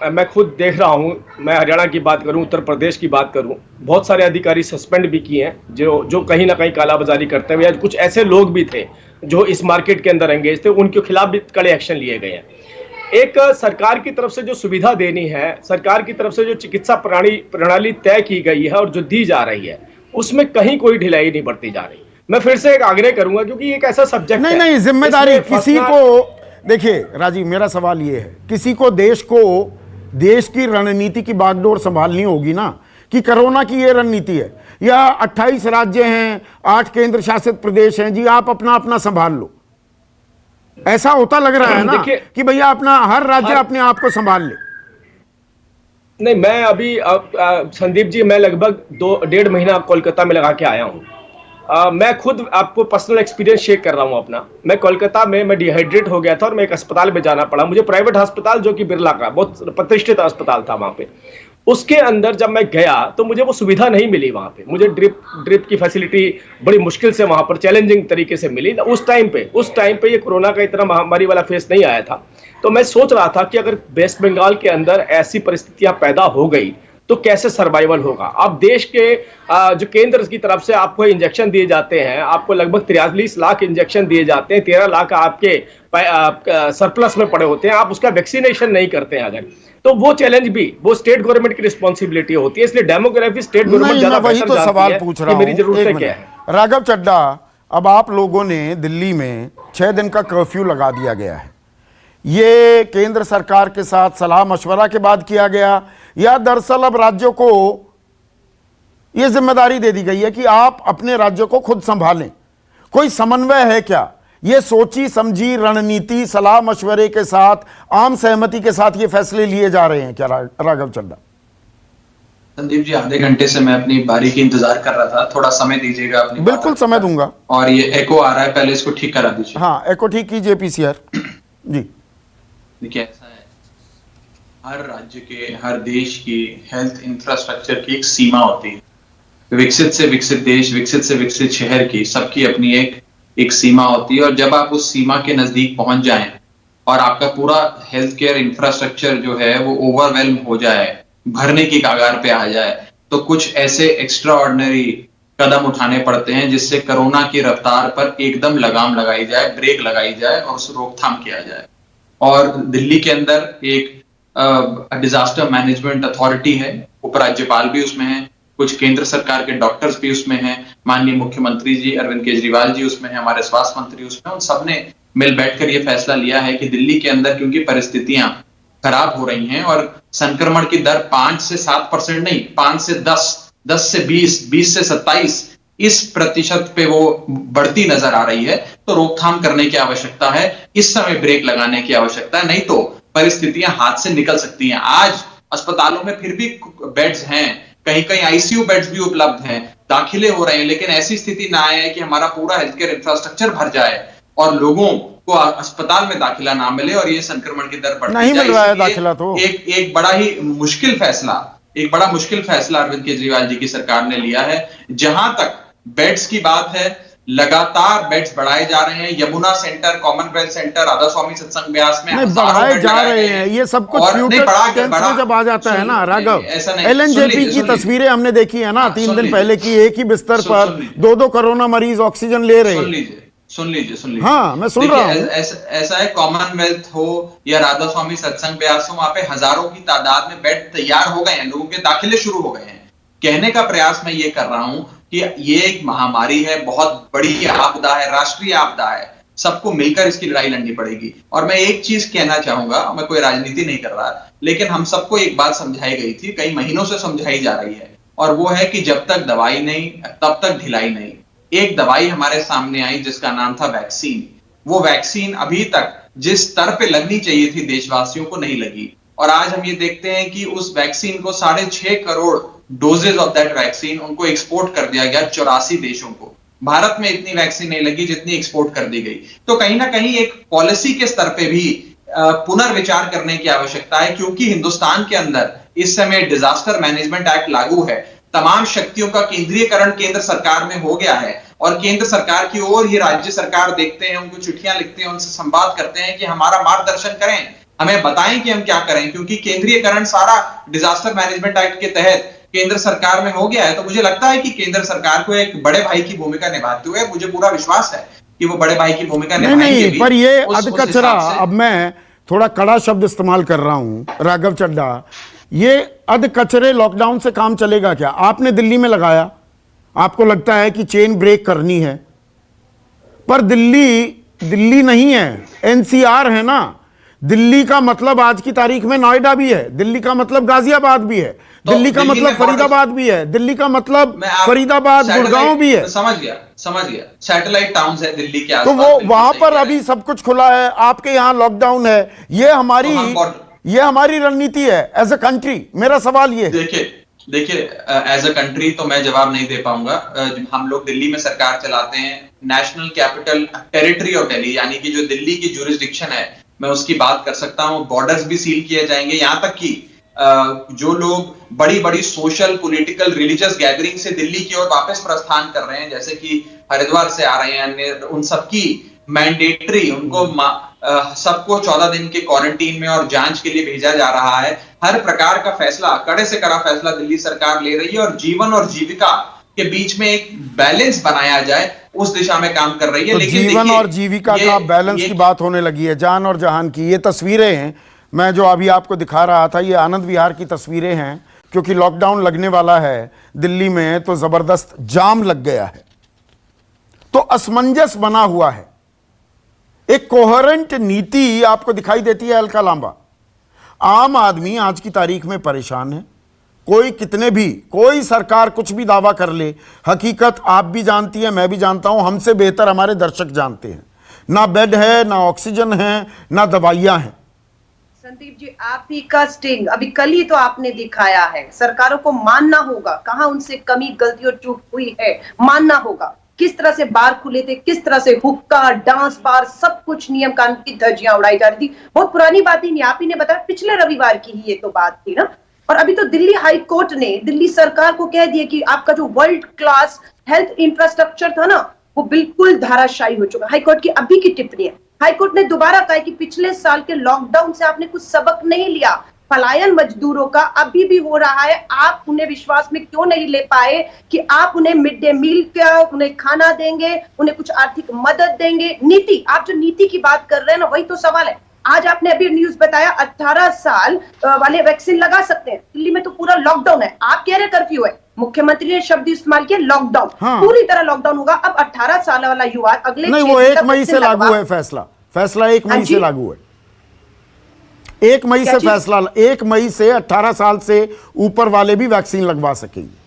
मैं खुद देख रहा हूं। मैं हरियाणा की बात करूं, उत्तर प्रदेश की बात करूं, बहुत सारे अधिकारी सस्पेंड भी किए हैं जो कहीं ना कहीं कालाबाजारी करते हुए। कुछ ऐसे लोग भी थे जो इस मार्केट के अंदर एंगेज थे, उनके खिलाफ भी कड़े एक्शन लिए गए हैं। एक सरकार की तरफ से जो सुविधा देनी है, सरकार की तरफ से जो चिकित्सा प्रणाली तय की गई है और जो दी जा रही है, उसमें कहीं कोई ढिलाई नहीं बरती जा रही। मैं फिर से एक आग्रह करूंगा, क्योंकि एक ऐसा सब्जेक्ट नहीं, जिम्मेदारी किसी को, देखिए राजीव, मेरा सवाल यह है, किसी को देश की रणनीति की बागडोर संभालनी होगी ना, कि कोरोना की ये रणनीति है, या 28 राज्य हैं, 8 केंद्र शासित प्रदेश हैं, जी आप अपना अपना संभाल लो। ऐसा होता लग रहा है ना कि भैया अपना हर राज्य अपने आप को संभाल ले। नहीं, मैं अभी संदीप जी, मैं लगभग 2-1.5 महीना कोलकाता में लगा के आया हूं। मैं खुद आपको पर्सनल एक्सपीरियंस शेयर कर रहा हूं अपना। मैं कोलकाता में मैं डिहाइड्रेट हो गया था और मैं एक अस्पताल में जाना पड़ा मुझे, प्राइवेट अस्पताल जो कि बिरला का बहुत प्रतिष्ठित अस्पताल था। वहां पे उसके अंदर जब मैं गया तो मुझे वो सुविधा नहीं मिली वहां पे। मुझे ड्रिप की फैसिलिटी बड़ी मुश्किल से वहां पर चैलेंजिंग तरीके से मिली उस टाइम पे ये कोरोना का इतना महामारी वाला फेस नहीं आया था। तो मैं सोच रहा था कि अगर वेस्ट बंगाल के अंदर ऐसी परिस्थितियां पैदा हो गई तो कैसे सर्वाइवल होगा। अब देश के जो केंद्र की तरफ से आपको इंजेक्शन दिए जाते हैं, आपको लगभग 43 लाख इंजेक्शन दिए जाते हैं, 13 लाख आपके सरप्लस में पड़े होते हैं, आप उसका वैक्सीनेशन नहीं करते हैं अगर, तो वो चैलेंज भी वो स्टेट गवर्नमेंट की रिस्पॉन्सिबिलिटी होती है। इसलिए डेमोग्राफी स्टेट गवर्नमेंट ज्यादा वही तो सवाल पूछ रहा हूं, मेरी जरूरतें क्या है। राघव चड्ढा, अब आप लोगों ने दिल्ली में 6 दिन का कर्फ्यू लगा दिया गया है, ये केंद्र सरकार के साथ सलाह मशवरा के बाद किया गया या दरअसल अब राज्यों को यह जिम्मेदारी दे दी गई है कि आप अपने राज्यों को खुद संभालें? कोई समन्वय है क्या? ये सोची समझी रणनीति सलाह मशवरे के साथ आम सहमति के साथ ये फैसले लिए जा रहे हैं क्या राघव चड्ढा? संदीप जी, आधे घंटे से मैं अपनी बारी की इंतजार कर रहा था, थोड़ा समय दीजिएगा अपनी। बिल्कुल समय दूंगा। और ये एको आ रहा है, पहले इसको ठीक करा दीजिए। हाँ, एको ठीक कीजिए पीसीआर जी। देखिए, ऐसा है, हर राज्य के, हर देश की हेल्थ इंफ्रास्ट्रक्चर की एक सीमा होती है। विकसित से विकसित देश, विकसित से विकसित शहर की, सबकी अपनी एक सीमा होती है। और जब आप उस सीमा के नजदीक पहुंच जाएं और आपका पूरा हेल्थ केयर इंफ्रास्ट्रक्चर जो है वो ओवरवेल्म हो जाए, भरने की कगार पे आ जाए, तो कुछ ऐसे एक्स्ट्रा ऑर्डिनरी कदम उठाने पड़ते हैं जिससे कोरोना की रफ्तार पर एकदम लगाम लगाई जाए, ब्रेक लगाई जाए और उस रोकथाम किया जाए। और दिल्ली के अंदर एक डिजास्टर मैनेजमेंट अथॉरिटी है, उपराज्यपाल भी उसमें है, कुछ केंद्र सरकार के डॉक्टर्स भी उसमें हैं, माननीय मुख्यमंत्री जी अरविंद केजरीवाल जी उसमें हैं, हमारे स्वास्थ्य मंत्री उसमें, उन सबने मिल बैठकर ये फैसला लिया है कि दिल्ली के अंदर क्योंकि परिस्थितियां खराब हो रही हैं और संक्रमण की दर 5 से 7% नहीं, 5 से 10, 10 से 20, 20 से 27 इस प्रतिशत पे वो बढ़ती नजर आ रही है, तो रोकथाम करने की आवश्यकता है, इस समय ब्रेक लगाने की आवश्यकता है, नहीं तो परिस्थितियां हाथ से निकल सकती हैं। आज अस्पतालों में फिर भी बेड्स हैं, कहीं कहीं आईसीयू बेड्स भी उपलब्ध हैं, दाखिले हो रहे हैं, लेकिन ऐसी स्थिति ना आए कि हमारा पूरा हेल्थ केयर इंफ्रास्ट्रक्चर भर जाए और लोगों को अस्पताल में दाखिला ना मिले और ये संक्रमण की दर बढ़ती नहीं मिल रहा है दाखिला। तो एक बड़ा ही मुश्किल फैसला अरविंद केजरीवाल जी की सरकार ने लिया है। जहां तक बेड्स की बात है, लगातार बेड्स बढ़ाए जा रहे हैं। Yamuna centre, Commonwealth centre, Radha Soami Satsang Beas में बढ़ाए जा रहे हैं। ये सब कुछ जब आ जाता है ना राघव, एलएनजेपी की तस्वीरें हमने देखी है ना 3 दिन पहले की, एक ही बिस्तर पर 2-2 कोरोना मरीज ऑक्सीजन ले रहे हैं। सुन लीजिए। हाँ, मैं सुन रहा हूँ। ऐसा है, कॉमनवेल्थ हो या राधा स्वामी सत्संग ब्यास हो, वहां पे हजारों की तादाद में बेड तैयार हो गए हैं, लोगों के दाखिले शुरू हो गए हैं। कहने का प्रयास मैं ये कर रहा हूं कि ये एक महामारी है, बहुत बड़ी आपदा है, राष्ट्रीय आपदा है, सबको मिलकर इसकी लड़ाई लड़नी पड़ेगी। और मैं एक चीज कहना चाहूंगा, मैं कोई राजनीति नहीं कर रहा, लेकिन हम सबको एक बात समझाई गई थी, कई महीनों से समझाई जा रही है, और वो है कि जब तक दवाई नहीं तब तक ढिलाई नहीं। एक दवाई हमारे सामने आई जिसका नाम था वैक्सीन। वो वैक्सीन अभी तक जिस स्तर पे लगनी चाहिए थी देशवासियों को नहीं लगी, और आज हम ये देखते हैं कि उस वैक्सीन को 6.5 crore doses of that vaccine उनको एक्सपोर्ट कर दिया गया 84 देशों को। भारत में इतनी वैक्सीन नहीं लगी जितनी एक्सपोर्ट कर दी गई। तो कहीं ना कहीं एक पॉलिसी के स्तर पे भी पुनर्विचार करने की आवश्यकता है, क्योंकि हिंदुस्तान के अंदर इस समय डिजास्टर मैनेजमेंट एक्ट लागू है, तमाम शक्तियों का केंद्रीयकरण केंद्र सरकार में हो गया है, और केंद्र सरकार की ओर ही राज्य सरकार देखते हैं, उनको चिट्ठियां लिखते हैं, उनसे संवाद करते हैं कि हमारा मार्गदर्शन करें, हमें बताएं कि हम क्या करें, क्योंकि केंद्रीयकरण सारा डिजास्टर मैनेजमेंट एक्ट के तहत केंद्र सरकार में हो गया है। तो मुझे लगता है कि केंद्र सरकार को एक बड़े भाई की भूमिका निभाते हुए मुझे पूरा विश्वास है कि वो बड़े भाई की भूमिका निभाएंगे भी। पर ये अधकचरा, अब मैं थोड़ा कड़ा शब्द इस्तेमाल कर रहा हूं राघव चड्ढा, ये अधकचरे लॉकडाउन से काम चलेगा क्या? आपने दिल्ली में लगाया, आपको लगता है कि चेन ब्रेक करनी है, पर दिल्ली नहीं है, एनसीआर है ना। दिल्ली का मतलब आज की तारीख में नोएडा भी है, दिल्ली का मतलब गाजियाबाद भी है, दिल्ली का मतलब फरीदाबाद भी है, दिल्ली का मतलब फरीदाबाद गुड़गांव भी है। समझ गया सैटेलाइट टाउन्स है दिल्ली के आसपास, तो वो वहां पर अभी सब कुछ खुला है, आपके यहाँ लॉकडाउन है। ये हमारी रणनीति है एज अ कंट्री। मेरा सवाल ये देखिए एज अ कंट्री तो मैं जवाब नहीं दे पाऊंगा। हम लोग दिल्ली में सरकार चलाते हैं, national capital territory of Delhi, यानी कि जो दिल्ली की ज्यूरिसडिक्शन है, मैं उसकी बात कर सकता हूं। बॉर्डर्स भी सील किए जाएंगे, यहां तक कि जो लोग बड़ी बड़ी सोशल, पॉलिटिकल, रिलीजियस गैदरिंग से दिल्ली की ओर वापस प्रस्थान कर रहे हैं, जैसे कि हरिद्वार से आ रहे हैं, उन सबकी मैंडेटरी, उनको सबको 14 दिन के क्वारंटीन में और जांच के लिए भेजा जा रहा है। हर प्रकार का फैसला, कड़े से कड़ा फैसला दिल्ली सरकार ले रही है और जीवन और जीविका के बीच में एक बैलेंस बनाया जाए उस दिशा में काम कर रही है। तो लेकिन जीवन और जीविका का बैलेंस की बात होने लगी है, जान और जहान की। ये तस्वीरें हैं मैं जो अभी आपको दिखा रहा था, ये आनंद विहार की तस्वीरें हैं, क्योंकि लॉकडाउन लगने वाला है दिल्ली में, तो जबरदस्त जाम लग गया है, तो असमंजस बना हुआ है। एक कोहेरेंट नीति आपको दिखाई देती है अलका लांबा। आम आदमी आज की तारीख में परेशान है। कोई कितने भी, कोई सरकार कुछ भी दावा कर ले, हकीकत आप भी जानती है, मैं भी जानता हूं, हमसे बेहतर हमारे दर्शक जानते हैं। ना बेड है, ना ऑक्सीजन है, ना दवाइयां हैं। संदीप जी, आप ही का स्टिंग अभी कल ही तो आपने दिखाया है। सरकारों को मानना होगा कहां उनसे कमी, गलती और चूक हुई है, मानना होगा। किस तरह से बार खुले थे, किस तरह से हुक्का, डांस बार, सब कुछ नियम कानून की धज्जियां उड़ाई जा रही थी। बहुत पुरानी बात ही नहीं, आप ही ने बताया, पिछले रविवार की ही ये तो बात थी ना। और अभी तो दिल्ली हाई कोर्ट ने दिल्ली सरकार को कह दिया कि आपका जो वर्ल्ड क्लास हेल्थ इंफ्रास्ट्रक्चर था ना, वो बिल्कुल धाराशायी हो चुका। हाई कोर्ट की अभी की टिप्पणी है। हाई कोर्ट ने दोबारा कहा कि पिछले साल के लॉकडाउन से आपने कुछ सबक नहीं लिया। पलायन मजदूरों का अभी भी हो रहा है। आप उन्हें विश्वास में क्यों नहीं ले पाए कि आप उन्हें मिड डे मील का, उन्हें खाना देंगे, उन्हें कुछ आर्थिक मदद देंगे। नीति, आप जो नीति की बात कर रहे हैं ना, वही तो सवाल है। आज आपने अभी न्यूज बताया 18 साल वाले वैक्सीन लगा सकते हैं। दिल्ली में तो पूरा लॉकडाउन है, आप कह रहे कर्फ्यू है, मुख्यमंत्री ने शब्द इस्तेमाल किया लॉकडाउन। हाँ। पूरी तरह लॉकडाउन होगा। अब 18 साल वाला युवा अगले नहीं, वो 1 मई से लागू है फैसला 1 मई से लागू है। 1 मई से फैसला, 1 मई से 18 साल से ऊपर वाले भी वैक्सीन लगवा सकेंगे।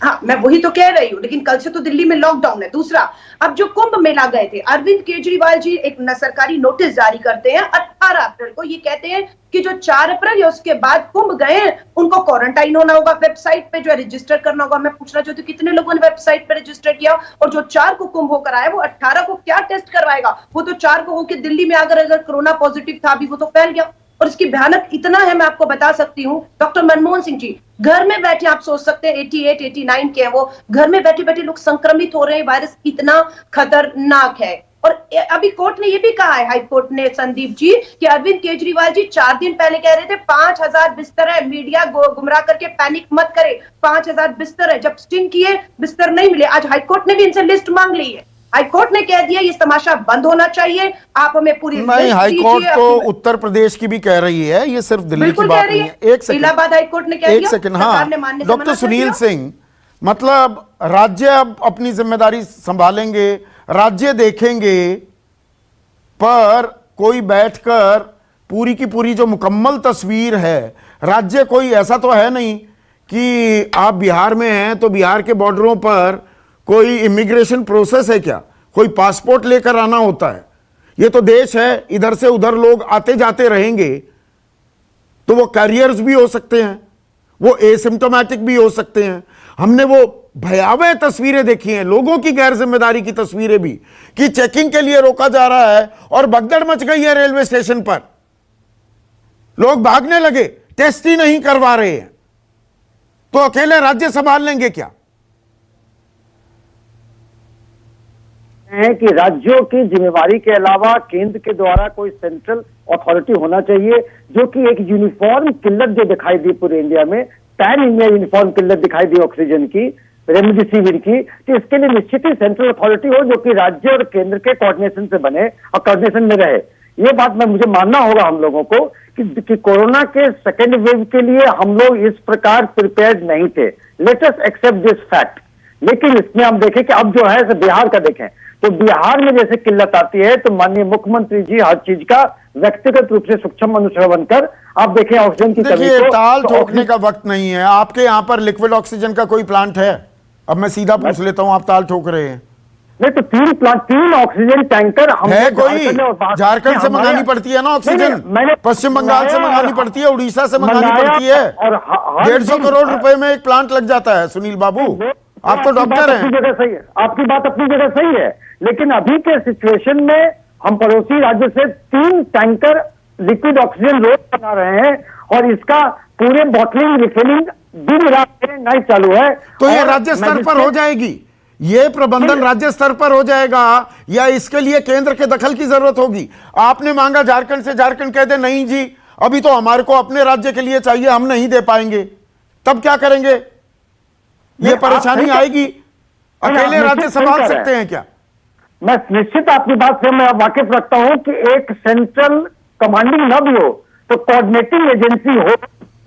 हाँ, मैं वही तो कह रही हूँ, लेकिन कल से तो दिल्ली में लॉकडाउन है। दूसरा, अब जो कुंभ मेला गए थे, अरविंद केजरीवाल जी एक सरकारी नोटिस जारी करते हैं 18 अप्रैल को। ये कहते हैं कि जो 4 अप्रैल या उसके बाद कुंभ गए उनको क्वारंटाइन होना होगा, वेबसाइट पे जो है रजिस्टर करना होगा। मैं पूछना चाहती हूँ कितने लोगों ने वेबसाइट पे रजिस्टर किया? और जो 4 को कुंभ होकर आया वो 18 को क्या टेस्ट करवाएगा? वो तो 4 को होकर दिल्ली में अगर कोरोना पॉजिटिव था भी वो तो फैल गया। और इसकी भयानक इतना है, मैं आपको बता सकती हूँ, डॉक्टर मनमोहन सिंह जी घर में बैठे, आप सोच सकते हैं 88, 89 के हैं वो, घर में बैठे बैठे लोग संक्रमित हो रहे हैं। वायरस इतना खतरनाक है। और अभी कोर्ट ने ये भी कहा है, हाई कोर्ट ने, संदीप जी, कि अरविंद केजरीवाल जी 4 दिन पहले कह रहे थे 5000 बिस्तर है, मीडिया गुमराह करके पैनिक मत करे, 5000 बिस्तर है। जब स्टिंग किए बिस्तर नहीं मिले। आज हाई कोर्ट ने भी इनसे लिस्ट मांग ली है। हाई कोर्ट ने कह दिया ये तमाशा बंद होना चाहिए, आप हमें पूरी नहीं, हाई कोर्ट तो उत्तर प्रदेश की भी कह रही है, ये सिर्फ दिल्ली की बात नहीं है। एक सेकंड, इलाहाबाद हाई कोर्ट ने कह दिया, एक सेकंड, हाँ, डॉक्टर सुनील सिंह, मतलब राज्य अब अपनी जिम्मेदारी संभालेंगे, राज्य देखेंगे, पर कोई बैठकर पूरी की पूरी जो मुकम्मल तस्वीर है, राज्य कोई ऐसा तो है नहीं कि आप बिहार में हैं तो बिहार के बॉर्डरों पर कोई इमिग्रेशन प्रोसेस है क्या? कोई पासपोर्ट लेकर आना होता है? ये तो देश है, इधर से उधर लोग आते जाते रहेंगे, तो वो कैरियर्स भी हो सकते हैं, वो एसिम्टोमेटिक भी हो सकते हैं। हमने वो भयावह तस्वीरें देखी हैं, लोगों की गैर जिम्मेदारी की तस्वीरें भी, कि चेकिंग के लिए रोका जा रहा है और भगदड़ मच गई है रेलवे स्टेशन पर, लोग भागने लगे, टेस्ट ही नहीं करवा रहे हैं। तो अकेले राज्य संभाल लेंगे क्या? है कि राज्यों की जिम्मेवारी के अलावा केंद्र के द्वारा कोई सेंट्रल अथॉरिटी होना चाहिए, जो कि एक यूनिफॉर्म किल्लत जो दिखाई दी पूरे इंडिया में, पैन इंडिया यूनिफॉर्म किल्लत दिखाई दी ऑक्सीजन की, रेमडेसिविर की, तो इसके लिए निश्चित ही सेंट्रल अथॉरिटी हो जो कि राज्य और केंद्र के कोऑर्डिनेशन से बने और कोऑर्डिनेशन में रहे। ये बात में मुझे मानना होगा हम लोगों को कि कोरोना के सेकेंड वेव के लिए हम लोग इस प्रकार प्रिपेयर्ड नहीं थे। Let us accept this fact. लेकिन इसमें हम देखें कि अब जो है बिहार का देखें, तो बिहार में जैसे किल्लत आती है तो माननीय मुख्यमंत्री जी हर चीज का व्यक्तिगत रूप से सूक्ष्म अनुश्रवण कर, आप देखें ऑक्सीजन की कमी को ताल ठोकने का वक्त नहीं है। आपके यहाँ पर लिक्विड ऑक्सीजन का कोई प्लांट है? अब मैं सीधा पूछ लेता हूँ, आप ताल ठोक रहे हैं। नहीं तो 3 ऑक्सीजन टैंकर हम है कोई? झारखंड से मंगानी पड़ती है ना ऑक्सीजन, पश्चिम बंगाल से मंगानी पड़ती है, उड़ीसा से मंगानी पड़ती है, और 150 करोड़ रुपए में एक प्लांट लग जाता है। सुनील बाबू, आप तो डॉक्टर हैं। जगह सही है, आपकी बात अपनी जगह सही है, लेकिन अभी के सिचुएशन में हम पड़ोसी राज्य से 3 टैंकर लिक्विड ऑक्सीजन रोज बना रहे हैं और इसका पूरे बॉटलिंग रिफिलिंग दिन रात नाइट चालू है। तो ये और राज्य स्तर पर हो जाएगी, ये प्रबंधन राज्य स्तर पर हो जाएगा या इसके लिए केंद्र के दखल की जरूरत होगी? आपने मांगा झारखंड से, झारखंड कह दे नहीं जी अभी तो हमारे को अपने राज्य के लिए चाहिए, हम नहीं दे पाएंगे, तब क्या करेंगे? ये परेशानी आएगी। अकेले राज्य संभाल सकते हैं क्या? मैं निश्चित आपकी बात से मैं वाकिफ रखता हूं कि एक सेंट्रल कमांडिंग न भी हो तो कोऑर्डिनेटिंग एजेंसी हो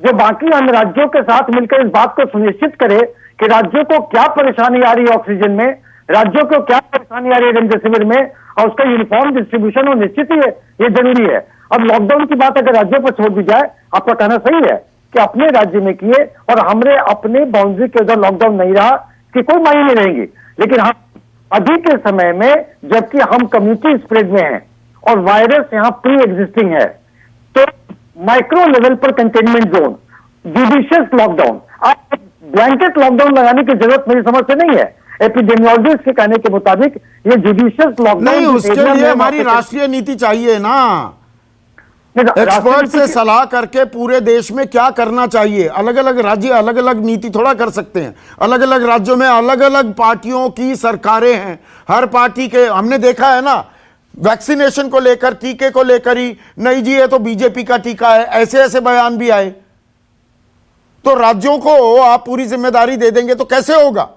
जो बाकी अन्य राज्यों के साथ मिलकर इस बात को सुनिश्चित करे कि राज्यों को क्या परेशानी आ रही है ऑक्सीजन में, राज्यों को क्या परेशानी आ रही है रेमडेसिविर में, और उसका यूनिफॉर्म डिस्ट्रीब्यूशन हो, निश्चित ही है ये जरूरी है। अब लॉकडाउन की बात अगर राज्यों पर छोड़ दी जाए, आपका कहना सही है कि अपने राज्य में किए और हमने अपने बाउंड्री के उधर लॉकडाउन नहीं रहा कि कोई मायने नहीं रहेंगी, लेकिन हम अभी के समय में जबकि हम कम्युनिटी स्प्रेड में हैं और वायरस यहाँ प्री एग्जिस्टिंग है, तो माइक्रो लेवल पर कंटेनमेंट जोन, जुडिशियस लॉकडाउन, आप ब्लैंकेट लॉकडाउन लगाने की जरूरत मेरी समझ से नहीं है। एपिडेमियोलॉजिस्ट के कहने के मुताबिक ये जुडिशियस लॉकडाउन नहीं, उसके लिए हमारी राष्ट्रीय नीति चाहिए ना, एक्सपर्ट से सलाह करके पूरे देश में क्या करना चाहिए। अलग अलग राज्य अलग अलग नीति थोड़ा कर सकते हैं, अलग अलग राज्यों में अलग अलग पार्टियों की सरकारें हैं, हर पार्टी के हमने देखा है ना, वैक्सीनेशन को लेकर, टीके को लेकर ही नहीं जी ये तो बीजेपी का टीका है, ऐसे ऐसे बयान भी आए। तो राज्यों को आप पूरी जिम्मेदारी दे देंगे तो कैसे होगा?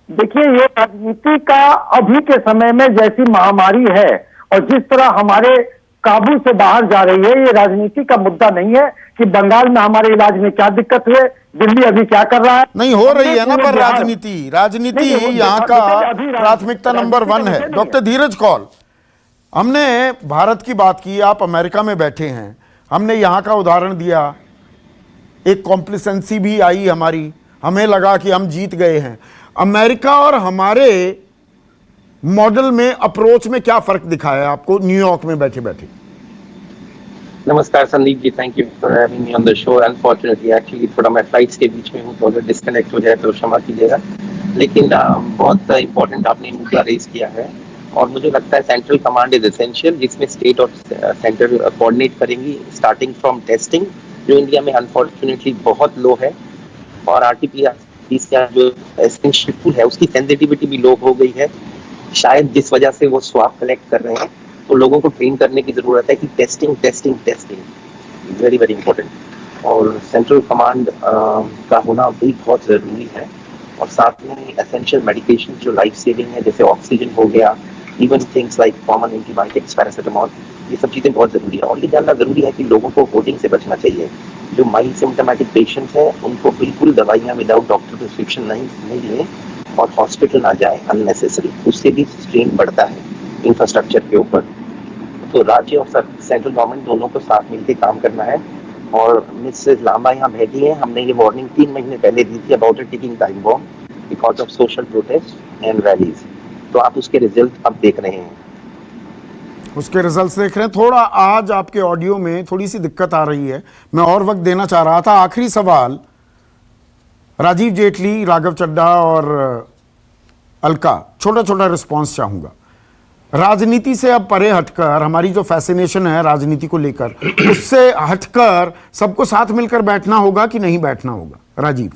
देखिए, ये राजनीति का अभी के समय में जैसी महामारी है और जिस तरह हमारे काबू से बाहर जा रही है, ये राजनीति का मुद्दा नहीं है कि बंगाल में हमारे इलाज में क्या दिक्कत हुई, दिल्ली अभी क्या कर रहा है। नहीं हो रही है ना, पर राजनीति यहाँ का प्राथमिकता नंबर 1 है। डॉक्टर धीरज कौल, हमने भारत की बात की, आप अमेरिका में बैठे हैं, हमने यहाँ का उदाहरण दिया, एक कॉम्प्लिसेंसी भी आई हमारी, हमें लगा कि हम जीत गए हैं। अमेरिका और हमारे मॉडल में, अप्रोच में क्या फर्क दिखाया आपको न्यूयॉर्क में बैठे बैठे? नमस्कार Sandeep ji, thank you for having me on the show. Unfortunately actually थोड़ा मैं फ्लाइट्स के बीच में हूँ, तो अगर डिस्कनेक्ट हो जाए तो क्षमा कीजिएगा, लेकिन बहुत इंपॉर्टेंट आपने मुद्दा रेज किया है और मुझे लगता है सेंट्रल कमांड इज एसेंशियल, जिसमें स्टेट और सेंटर कोऑर्डिनेट करेंगी, स्टार्टिंग फ्रॉम टेस्टिंग जो इंडिया में अनफॉर्चुनेटली बहुत लो है, और आरटीपीसीआर जो एसेंशियल टूल है उसकी सेंसिटिविटी भी लो हो गई है, शायद जिस वजह से वो स्वाब कलेक्ट कर रहे हैं। तो लोगों को ट्रेन करने की जरूरत है कि testing testing testing very very important, और सेंट्रल कमांड का होना भी बहुत जरूरी है, और साथ में एसेंशियल मेडिकेशन जो लाइफ सेविंग है जैसे ऑक्सीजन हो गया, even things like common antibiotics, paracetamol, ये सब चीज़ें बहुत ज़रूरी है। और ये जानना ज़रूरी है कि लोगों को होर्डिंग से बचना चाहिए। जो माइल्ड सिम्टोमेटिक पेशेंट्स हैं उनको बिल्कुल दवाइयाँ विदाउट डॉक्टर प्रिस्क्रिप्शन नहीं लें और हॉस्पिटल ना जाए अननेसेसरी, उससे भी स्ट्रेन बढ़ता है इंफ्रास्ट्रक्चर के ऊपर। तो राज्य और सेंट्रल गवर्नमेंट दोनों को साथ मिलकर काम करना है। और मिसेस लांबा यहाँ बैठी हैं, हमने ये वार्निंग 3 महीने पहले दी थी about a ticking time bomb because of social protest and rallies. तो आप उसके रिजल्ट अब देख रहे हैं, उसके रिजल्ट्स देख रहे हैं। थोड़ा आज आपके ऑडियो में थोड़ी सी दिक्कत आ रही है, मैं और वक्त देना चाह रहा था। आखिरी सवाल, राजीव जेटली, राघव चड्ढा और अलका, छोटा छोटा रिस्पांस चाहूंगा। राजनीति से अब परे हटकर, हमारी जो फैसिनेशन है राजनीति को लेकर, उससे हटकर सबको साथ मिलकर बैठना होगा कि नहीं बैठना होगा? राजीव।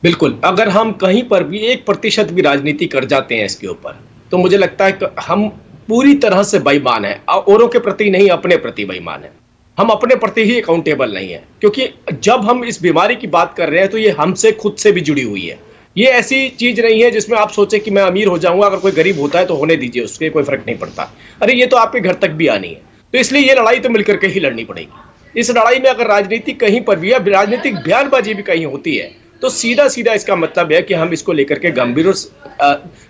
बिल्कुल, अगर हम कहीं पर भी 1% भी राजनीति कर जाते हैं इसके ऊपर, तो मुझे लगता है कि हम पूरी तरह से बेईमान है, औरों के प्रति नहीं, अपने प्रति बेईमान है। हम अपने प्रति ही अकाउंटेबल नहीं है, क्योंकि जब हम इस बीमारी की बात कर रहे हैं तो ये हमसे खुद से भी जुड़ी हुई है। ये ऐसी चीज नहीं है जिसमें आप सोचे कि मैं अमीर हो जाऊंगा, अगर कोई गरीब होता है तो होने दीजिए, उसके कोई फर्क नहीं पड़ता। अरे ये तो आपके घर तक भी आनी है, तो इसलिए ये लड़ाई तो मिलकर के ही लड़नी पड़ेगी। इस लड़ाई में अगर राजनीति कहीं पर भी, राजनीतिक बयानबाजी भी कहीं होती है, तो सीधा सीधा इसका मतलब है कि हम इसको लेकर के गंभीर और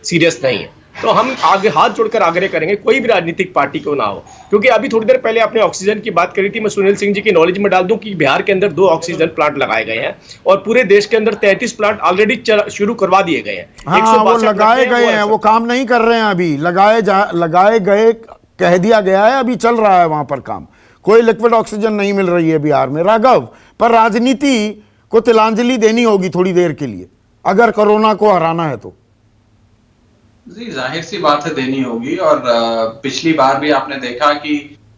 सीरियस नहीं है। तो हम आगे हाथ जोड़कर आग्रह करेंगे, कोई भी राजनीतिक पार्टी को ना हो, क्योंकि अभी थोड़ी देर पहले आपने ऑक्सीजन की बात करी थी। मैं सुनील सिंह जी की नॉलेज में डाल दूं कि बिहार के अंदर 2 ऑक्सीजन प्लांट लगाए गए हैं और पूरे देश के अंदर 33 प्लांट ऑलरेडी शुरू करवा दिए गए हैं। हाँ, वो लगाए गए हैं, वो काम नहीं कर रहे हैं अभी, लगाए गए कह दिया गया है, अभी चल रहा है वहां पर काम। कोई लिक्विड ऑक्सीजन नहीं मिल रही है बिहार में। राघव, पर राजनीति को तिलांजलि देनी होगी थोड़ी देर के लिए, अगर कोरोना को हराना है तो। जी, जाहिर सी बात है देनी होगी। और पिछली बार भी आपने देखा कि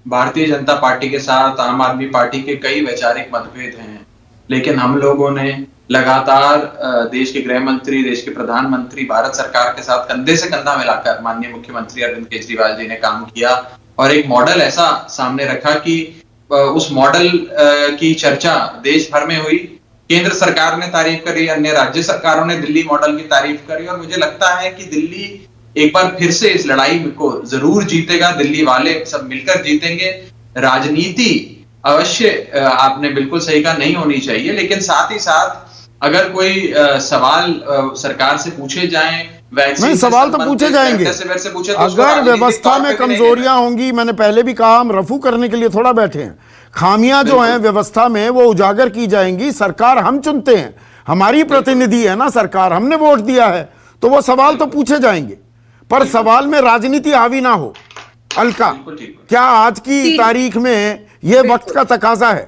भारतीय जनता पार्टी के साथ आम आदमी पार्टी के कई वैचारिक मतभेद हैं, लेकिन हम लोगों ने लगातार देश के गृह मंत्री, देश के प्रधानमंत्री, भारत सरकार के साथ कंधे से कंधा मिलाकर माननीय मुख्यमंत्री अरविंद केजरीवाल जी ने काम किया और एक मॉडल ऐसा सामने रखा कि उस मॉडल की चर्चा देश भर में हुई। केंद्र सरकार ने तारीफ करी, अन्य राज्य सरकारों ने दिल्ली मॉडल की तारीफ करी और मुझे लगता है कि दिल्ली एक बार फिर से इस लड़ाई को जरूर जीतेगा। दिल्ली वाले सब मिलकर जीतेंगे। राजनीति अवश्य आपने बिल्कुल सही कहा नहीं होनी चाहिए, लेकिन साथ ही साथ अगर कोई सवाल सरकार से पूछे जाएं, नहीं सवाल तो पूछे जाएंगे। पूछे तो अगर व्यवस्था में कमजोरियां होंगी, मैंने पहले भी कहा हम रफू करने के लिए थोड़ा बैठे हैं, खामियां जो हैं व्यवस्था में वो उजागर की जाएंगी। सरकार हम चुनते हैं, हमारी प्रतिनिधि है ना सरकार, हमने वोट दिया है, तो वो सवाल तो पूछे जाएंगे, पर सवाल में राजनीति हावी ना हो। अलका, क्या आज की तारीख में ये वक्त का तकाजा है?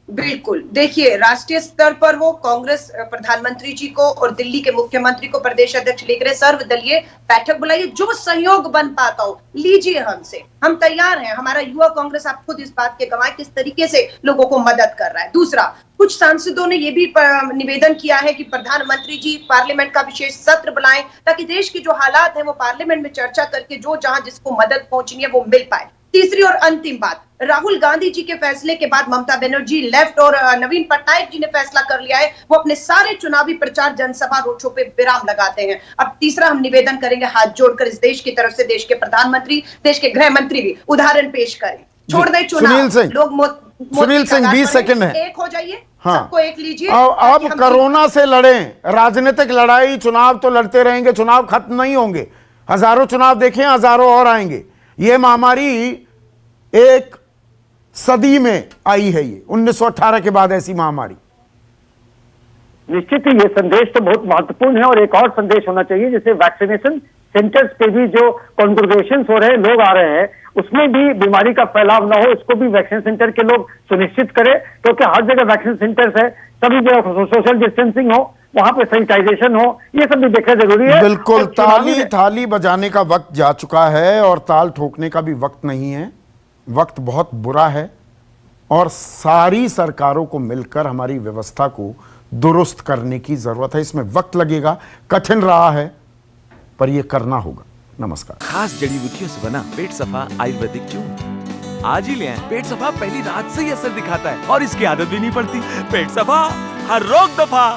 बिल्कुल। देखिए, राष्ट्रीय स्तर पर वो कांग्रेस प्रधानमंत्री जी को और दिल्ली के मुख्यमंत्री को प्रदेश अध्यक्ष लेकर सर्वदलीय बैठक बुलाइए, जो सहयोग बन पाता हो लीजिए हमसे, हम तैयार हैं। हमारा युवा कांग्रेस, आप खुद इस बात के गवाह, किस तरीके से लोगों को मदद कर रहा है। दूसरा, कुछ सांसदों ने यह भी निवेदन किया है कि प्रधानमंत्री जी पार्लियामेंट का विशेष सत्र बुलाएं, ताकि देश की जो हालात है वो पार्लियामेंट में चर्चा करके जो जहां जिसको मदद पहुंचनी है वो मिल पाए। तीसरी और अंतिम बात, राहुल गांधी जी के फैसले के बाद ममता बनर्जी लेफ्ट और नवीन पटनायक जी ने फैसला कर लिया है, वो अपने सारे चुनावी प्रचार जनसभा रोड शो पे विराम लगाते हैं। अब तीसरा हम निवेदन करेंगे हाथ जोड़कर इस देश की तरफ से, देश के प्रधानमंत्री, देश के गृह मंत्री भी उदाहरण पेश करें, छोड़ दें चुनाव। सुनील सिंह 20 सेकंड है, एक हो जाइए, हाँ, सबको एक लीजिए। अब कोरोना से लड़ें, राजनीतिक लड़ाई, चुनाव तो लड़ते रहेंगे, चुनाव खत्म नहीं होंगे, हजारों चुनाव देखें, हजारों और आएंगे। ये महामारी एक सदी में आई है, ये 1918 के बाद ऐसी महामारी। निश्चित ही ये संदेश तो बहुत महत्वपूर्ण है, और एक और संदेश होना चाहिए, जैसे वैक्सीनेशन सेंटर्स पे भी जो कॉन्ग्रेगेशन हो रहे हैं, लोग आ रहे हैं, उसमें भी बीमारी का फैलाव ना हो, इसको भी वैक्सीन सेंटर के लोग सुनिश्चित करें, क्योंकि हर जगह वैक्सीन सेंटर्स है, सभी जगह सोशल डिस्टेंसिंग हो, वहां पे सैनिटाइजेशन हो, ये सब भी देखना जरूरी है। बिल्कुल, थाली बजाने का वक्त जा चुका है और ताल ठोकने का भी वक्त नहीं है। वक्त बहुत बुरा है और सारी सरकारों को मिलकर हमारी व्यवस्था को दुरुस्त करने की जरूरत है। इसमें वक्त लगेगा, कठिन रहा है, पर यह करना होगा। नमस्कार। खास जड़ी बूटियों से बना पेट सफा आयुर्वेदिक चूर्ण आज ही ले आएं। पेट सफा पहली रात से ही असर दिखाता है और इसकी आदत भी नहीं पड़ती। पेट सफा, हर रोग दफा।